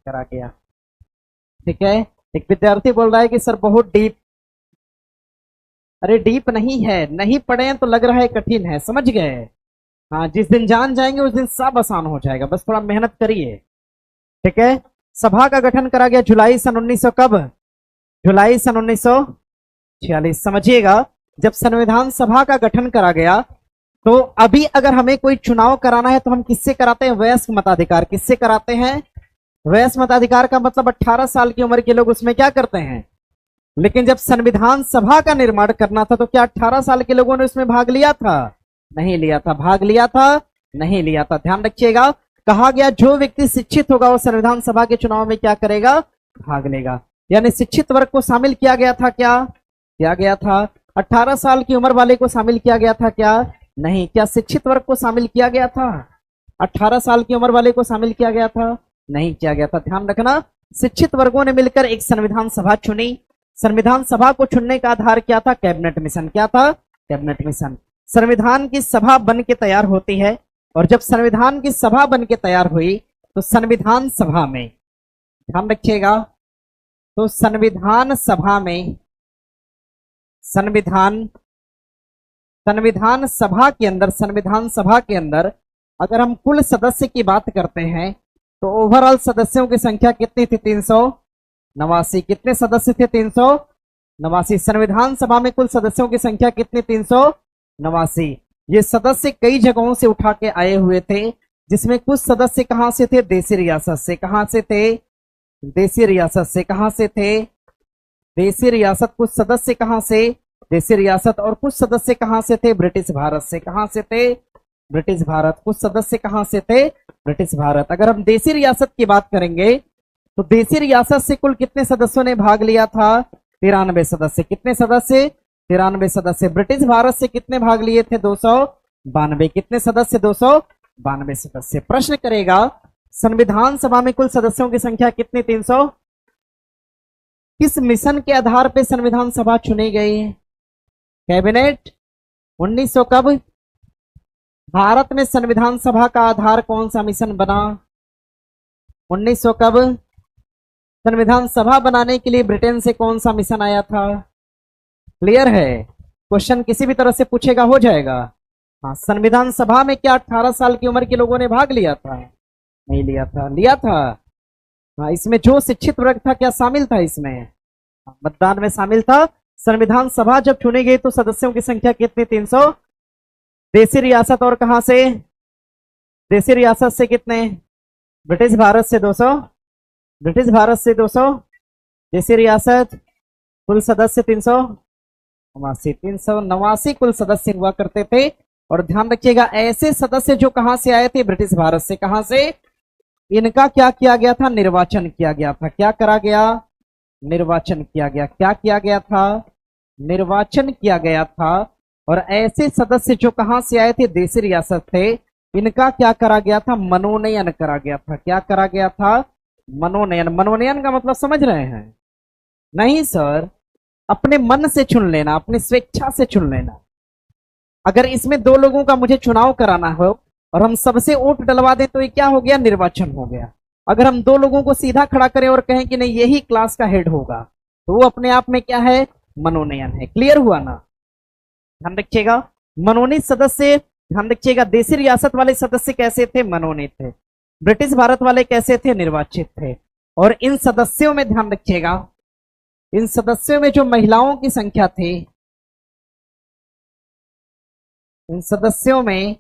करा गया। ठीक है। एक विद्यार्थी बोल रहा है कि सर बहुत डीप। अरे डीप नहीं है, नहीं पढ़े हैं तो लग रहा है कठिन है, समझ गए? हाँ, जिस दिन जान जाएंगे उस दिन सब आसान हो जाएगा, बस थोड़ा मेहनत करिए। ठीक है। सभा का गठन करा गया जुलाई सन 1900 कब? जुलाई सन 1946। समझिएगा, जब संविधान सभा का गठन करा गया तो अभी अगर हमें कोई चुनाव कराना है तो हम किससे कराते हैं? वयस्क मताधिकार। किससे कराते हैं? वयस्क मताधिकार का मतलब 18 साल की उम्र के लोग उसमें क्या करते हैं। लेकिन जब संविधान सभा का निर्माण करना था तो क्या 18 साल के लोगों ने उसमें भाग लिया था? नहीं लिया था। भाग लिया था? नहीं लिया था। ध्यान रखिएगा, कहा गया जो व्यक्ति शिक्षित होगा वो संविधान सभा के चुनाव में क्या करेगा? भाग लेगा। यानी शिक्षित वर्ग को शामिल किया गया था क्या? किया गया था। 18 साल की उम्र वाले को शामिल किया गया था क्या? नहीं। क्या शिक्षित वर्ग को शामिल किया गया था? 18 साल की उम्र वाले को शामिल किया गया था? नहीं किया गया था। ध्यान रखना, शिक्षित वर्गों ने मिलकर एक संविधान सभा चुनी। संविधान सभा को चुनने का आधार क्या था? Cabinet mission. क्या था? Cabinet mission. संविधान की सभा बन के तैयार होती है और जब संविधान की सभा बन के तैयार हुई तो संविधान सभा में, ध्यान रखिएगा, तो संविधान सभा में, संविधान सभा के अंदर अगर हम कुल सदस्य की बात करते हैं तो ओवरऑल सदस्यों की संख्या कितनी थी? 389। कितने सदस्य थे? 389। संविधान सभा में कुल सदस्यों की संख्या कितनी? 389। ये सदस्य कई जगहों से उठा के आए हुए थे, जिसमें कुछ सदस्य कहां से थे? देसी रियासत से। कहां से थे? देसी रियासत से। कहां से थे? देसी रियासत। कुछ सदस्य कहां से? देसी रियासत। और कुछ सदस्य कहां से थे? ब्रिटिश भारत से। कहां से थे? ब्रिटिश भारत। कुछ सदस्य कहां से थे? ब्रिटिश भारत। अगर हम देसी रियासत की बात करेंगे तो देसी रियासत से कुल कितने सदस्यों ने भाग लिया था? 93 सदस्य। कितने सदस्य? 93 सदस्य। ब्रिटिश भारत से कितने भाग लिए थे? 292। कितने सदस्य? 292 सदस्य। प्रश्न करेगा, संविधान सभा में कुल सदस्यों की संख्या कितनी? 300। किस मिशन के आधार पर संविधान सभा चुनी गई? कैबिनेट। 1900 कब? भारत में संविधान सभा का आधार कौन सा मिशन बना? 1900 कब? संविधान सभा बनाने के लिए ब्रिटेन से कौन सा मिशन आया था? क्लियर है? क्वेश्चन किसी भी तरह से पूछेगा हो जाएगा। हाँ, संविधान सभा में क्या 18 साल की उम्र के लोगों ने भाग लिया था? नहीं लिया था। लिया था। हाँ, इसमें जो शिक्षित वर्ग था क्या शामिल था? इसमें मतदान में शामिल था। संविधान सभा जब चुनी गई तो सदस्यों की संख्या कितनी? 300। देसी रियासत और कहां से? देसी रियासत से कितने? ब्रिटिश भारत से 200। ब्रिटिश भारत से 200। देसी रियासत। कुल सदस्य 389 कुल सदस्य हुआ करते थे। और ध्यान रखिएगा, ऐसे सदस्य जो कहां से आए थे? ब्रिटिश भारत से। कहां से? इनका क्या किया गया था? निर्वाचन किया गया था। क्या करा गया? निर्वाचन किया गया। क्या किया गया था? निर्वाचन किया गया था। और ऐसे सदस्य जो कहां से आए थे? देसी रियासत थे। इनका क्या करा गया था? मनोनयन करा गया था। क्या करा गया था? मनोनयन। मनोनयन का मतलब समझ रहे हैं? नहीं सर, अपने मन से चुन लेना, अपनी स्वेच्छा से चुन लेना। अगर इसमें दो लोगों का मुझे चुनाव कराना हो और हम सबसे वोट डलवा दें तो ये क्या हो गया? निर्वाचन हो गया। अगर हम दो लोगों को सीधा खड़ा करें और कहें कि नहीं यही क्लास का हेड होगा तो वो अपने आप में क्या है? मनोनयन है। क्लियर हुआ ना? ध्यान रखिएगा। मनोनीत सदस्य, ध्यान रखिएगा, देसी रियासत वाले सदस्य कैसे थे? मनोनीत थे। ब्रिटिश भारत वाले कैसे थे? निर्वाचित थे। और इन सदस्यों में ध्यान रखिएगा, इन सदस्यों में जो महिलाओं की संख्या थी, इन सदस्यों में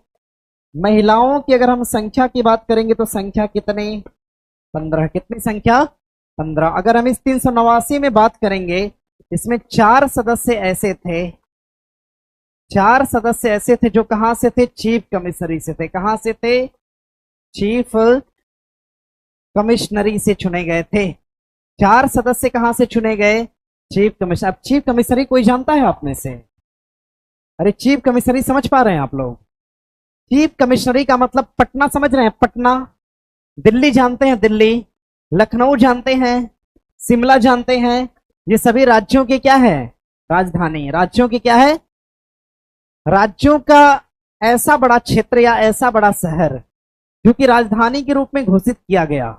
महिलाओं की अगर हम संख्या की बात करेंगे तो संख्या कितनी? 15। कितनी संख्या? 15। अगर हम इस 389 में बात करेंगे, इसमें 4 सदस्य ऐसे थे, 4 सदस्य ऐसे थे जो कहां से थे? चीफ कमिश्नरी से थे। कहां से थे? चीफ कमिश्नरी से चुने गए थे। 4 सदस्य कहां से चुने गए? Chief commissioner. अब चीफ कमिश्नरी कोई जानता है आप में से? अरे चीफ कमिश्नरी समझ पा रहे हैं आप लोग? चीफ कमिश्नरी का मतलब पटना समझ रहे हैं? पटना। दिल्ली जानते हैं? दिल्ली। लखनऊ जानते हैं? शिमला जानते हैं? ये सभी राज्यों के क्या है? राजधानी। राज्यों की क्या है? राज्यों का ऐसा बड़ा क्षेत्र या ऐसा बड़ा शहर जो कि राजधानी के रूप में घोषित किया गया।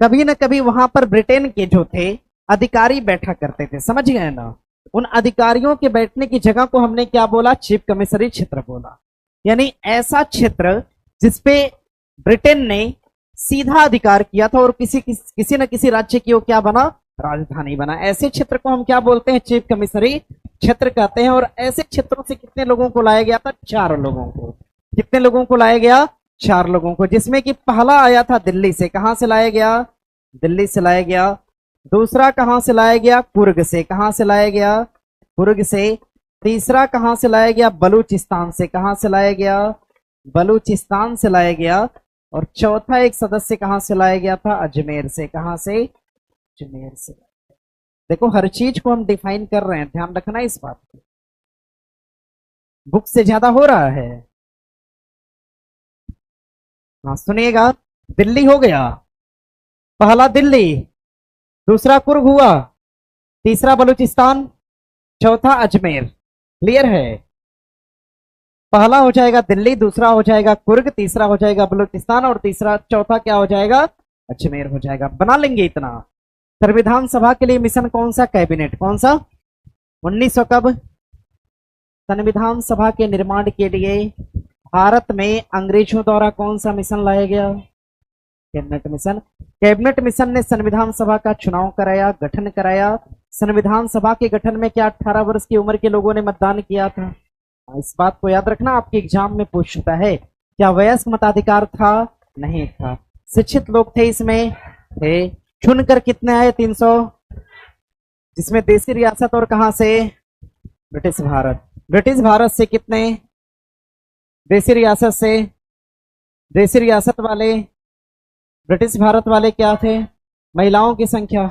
कभी न कभी वहां पर ब्रिटेन के जो थे अधिकारी बैठा करते थे, समझ गए ना? उन अधिकारियों के बैठने की जगह को हमने क्या बोला? चीफ कमिश्नरी क्षेत्र बोला। यानी ऐसा क्षेत्र जिसपे ब्रिटेन ने सीधा अधिकार किया था और किसी न किसी राज्य की वो क्या बना? राजधानी बना। ऐसे क्षेत्र को हम क्या बोलते हैं? चीफ कमिश्नरी क्षेत्र कहते हैं। और ऐसे क्षेत्रों से कितने लोगों को लाया गया था? 4 लोगों को। कितने लोगों को लाया गया? 4 लोगों को, जिसमें कि पहला आया था दिल्ली से। कहां से लाया गया? दिल्ली से लाया गया। दूसरा कहां से लाया गया? कुर्ग से। कहां से लाया गया? कुर्ग से। तीसरा कहां से लाया गया? बलूचिस्तान से। कहां से लाया गया? बलूचिस्तान से लाया गया। और चौथा एक सदस्य कहां से लाया गया था? अजमेर से। कहां से? अजमेर से। देखो हर चीज को हम डिफाइन कर रहे हैं, ध्यान रखना इस बात को। बुक से ज्यादा हो रहा है? हाँ सुनिएगा, दिल्ली हो गया, पहला दिल्ली, दूसरा कुर्ग हुआ, तीसरा बलूचिस्तान, चौथा अजमेर। क्लियर है? पहला हो जाएगा दिल्ली, दूसरा हो जाएगा कुर्ग, तीसरा हो जाएगा बलूचिस्तान और चौथा क्या हो जाएगा? अजमेर हो जाएगा। बना लेंगे इतना। संविधान सभा के लिए मिशन कौन सा? कैबिनेट। कौन सा? 1900 कब? संविधान सभा के निर्माण के लिए भारत में अंग्रेजों द्वारा कौन सा मिशन लाया गया? Cabinet mission. कैबिनेट मिशन ने संविधान सभा का चुनाव कराया, गठन कराया। संविधान सभा के गठन में क्या 18 वर्ष की उम्र के लोगों ने मतदान किया था? इस बात को याद रखना, आपके एग्जाम में पूछ चुका है। क्या वयस्क मताधिकार था? नहीं था। शिक्षित लोग थे इसमें? थे। चुनकर कितने आए? 300, जिसमें देसी रियासत और कहां से? ब्रिटिश भारत। ब्रिटिश भारत से कितने? देसी रियासत से। देसी रियासत वाले, ब्रिटिश भारत वाले क्या थे? महिलाओं की संख्या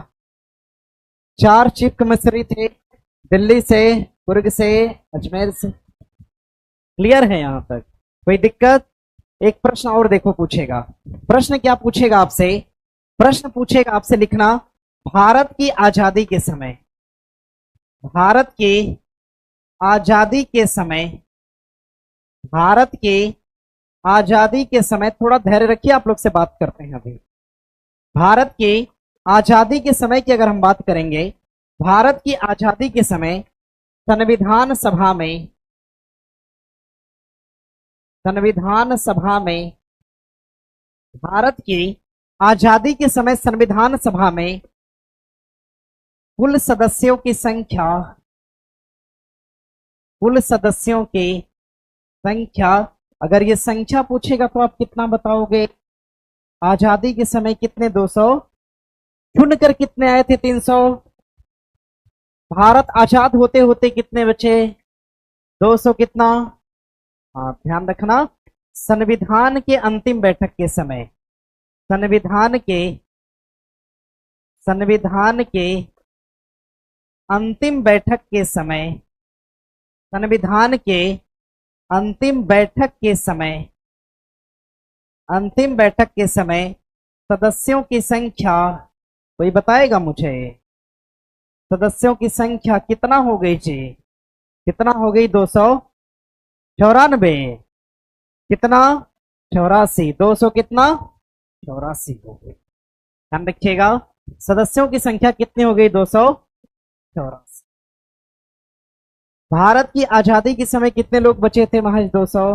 4 चीफ कमिश्नरी थे, दिल्ली से, कुर्ग से, अजमेर से। क्लियर है यहां तक? कोई दिक्कत? एक प्रश्न और देखो पूछेगा। प्रश्न क्या पूछेगा आपसे? प्रश्न पूछेगा आपसे, लिखना, भारत की आजादी के समय, भारत की आजादी के समय, भारत की आजादी के समय, थोड़ा धैर्य रखिए, आप लोग से बात करते हैं अभी। भारत की आजादी के समय की अगर हम बात करेंगे, भारत की आजादी के समय संविधान सभा में, संविधान सभा में, भारत की आजादी के समय संविधान सभा में कुल सदस्यों की संख्या, कुल सदस्यों की संख्या, अगर ये संख्या पूछेगा तो आप कितना बताओगे? आजादी के समय कितने? 200। चुनकर कितने आए थे? 300। भारत आजाद होते होते कितने बचे? 200। कितना? हाँ ध्यान रखना, संविधान के अंतिम बैठक के समय, संविधान के अंतिम बैठक के समय, संविधान के अंतिम बैठक के समय, अंतिम बैठक के समय सदस्यों की संख्या, कोई बताएगा मुझे? सदस्यों की संख्या कितना हो गई जी? कितना हो गई? 294। कितना? 84। 200 कितना? 84 हो गई। ध्यान रखिएगा, सदस्यों की संख्या कितनी हो गई? 284। भारत की आजादी के समय कितने लोग बचे थे? महज 200।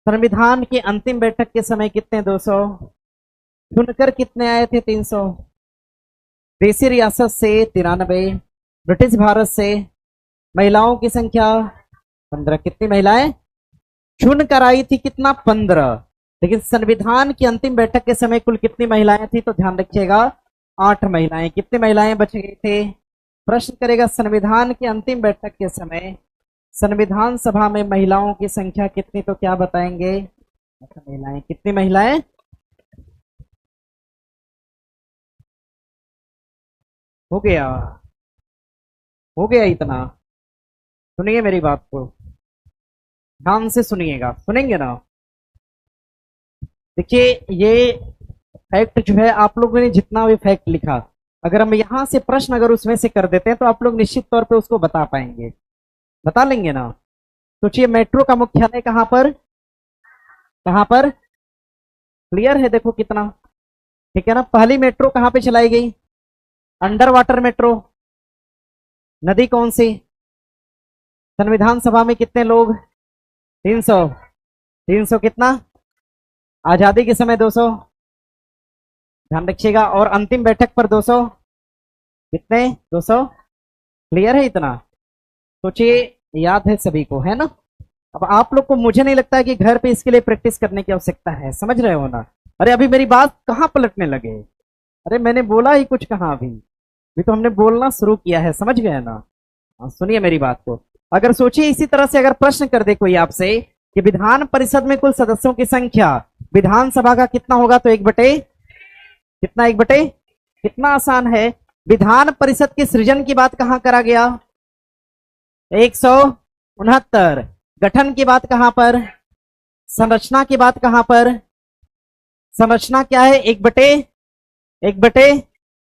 संविधान की अंतिम बैठक के समय कितने? 200। चुनकर कितने आए थे? 300। देसी रियासत से 93। ब्रिटिश भारत से महिलाओं की संख्या 15। कितनी महिलाएं चुन कर आई थी? कितना? 15। लेकिन संविधान की अंतिम बैठक के समय कुल कितनी महिलाएं थी? तो ध्यान रखिएगा 8 महिलाएं। कितनी महिलाएं बच गई थे? प्रश्न करेगा संविधान की अंतिम बैठक के समय संविधान सभा में महिलाओं की संख्या कितनी? तो क्या बताएंगे? महिलाएं कितनी? महिलाएं हो गया, हो गया इतना। सुनिए मेरी बात को ध्यान से सुनिएगा, सुनेंगे ना? देखिए ये फैक्ट जो है आप लोगों ने जितना भी फैक्ट लिखा, अगर हम यहां से प्रश्न अगर उसमें से कर देते हैं तो आप लोग निश्चित तौर पे उसको बता पाएंगे, बता लेंगे ना? सोचिए मेट्रो का मुख्यालय कहां पर? कहां पर? क्लियर है? देखो कितना ठीक है ना। पहली मेट्रो कहां पे चलाई गई? Under water metro. नदी कौन सी? संविधान सभा में कितने लोग? 300। 300 कितना? आजादी के समय 200। ध्यान रखिएगा। और अंतिम बैठक पर 200। कितने? 200। क्लियर है इतना? सोचिए याद है सभी को, है ना? अब आप लोग को मुझे नहीं लगता है कि घर पे इसके लिए प्रैक्टिस करने की आवश्यकता है, समझ रहे हो ना? अरे अभी मेरी बात कहां पलटने लगे? अरे मैंने बोला ही कुछ कहां? अभी तो हमने बोलना शुरू किया है, समझ गए ना? सुनिए मेरी बात को। अगर सोचिए इसी तरह से अगर प्रश्न कर दे कोई आपसे कि विधान परिषद में कुल सदस्यों की संख्या विधानसभा का कितना होगा? तो 1/, कितना? 1/, कितना आसान है। विधान परिषद के सृजन की बात कहां करा गया? 169। गठन की बात कहां पर? संरचना की बात कहां पर? संरचना क्या है? 1/, 1/,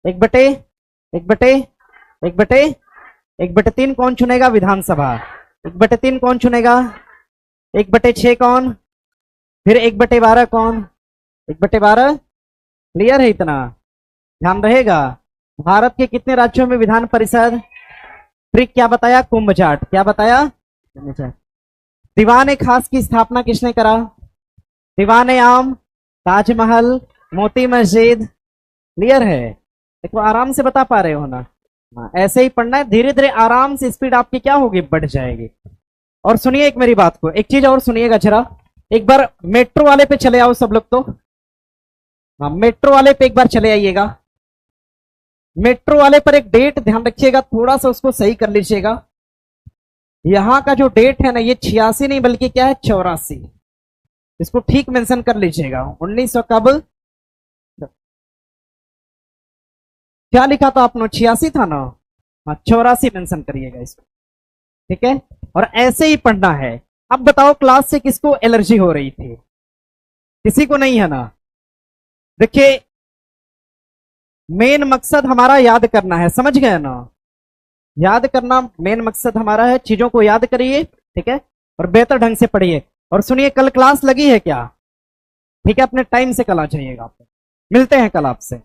1/, 1/, 1/, 1/3 कौन चुनेगा? विधानसभा। 1/3 कौन चुनेगा? 1/6 कौन? फिर 1/12 कौन? 1/12। क्लियर है इतना? ध्यान रहेगा। भारत के कितने राज्यों में विधान परिषद? ट्रिक क्या बताया? कुंभ चार्ट। क्या बताया? दीवान खास की स्थापना किसने करा? दीवान आम, ताजमहल, मोती मस्जिद। क्लियर है? देखो आराम से बता पा रहे हो ना? ऐसे ही पढ़ना है, धीरे धीरे आराम से स्पीड आपकी क्या होगी? बढ़ जाएगी। और सुनिए एक मेरी बात को, एक चीज और सुनिएगा जरा। एक बार मेट्रो वाले पे चले आओ सब लोग तो। हाँ मेट्रो वाले पे एक बार चले आइएगा। मेट्रो वाले पर एक डेट ध्यान रखिएगा, थोड़ा सा उसको सही कर लीजिएगा। यहां का जो डेट है ना ये 86 नहीं बल्कि क्या है? 84। इसको ठीक मेंशन कर लीजिएगा। 1900 कब? क्या लिखा था आपने? 86 था ना? हाँ 84 मेंशन करिएगा इसको, ठीक है? और ऐसे ही पढ़ना है। अब बताओ क्लास से किसको एलर्जी हो रही थी? किसी को नहीं है ना? देखिए मेन मकसद हमारा याद करना है, समझ गए ना? याद करना मेन मकसद हमारा है। चीजों को याद करिए, ठीक है? और बेहतर ढंग से पढ़िए। और सुनिए कल क्लास लगी है क्या? ठीक है, अपने टाइम से कल आ जाइएगा। मिलते हैं कल आपसे।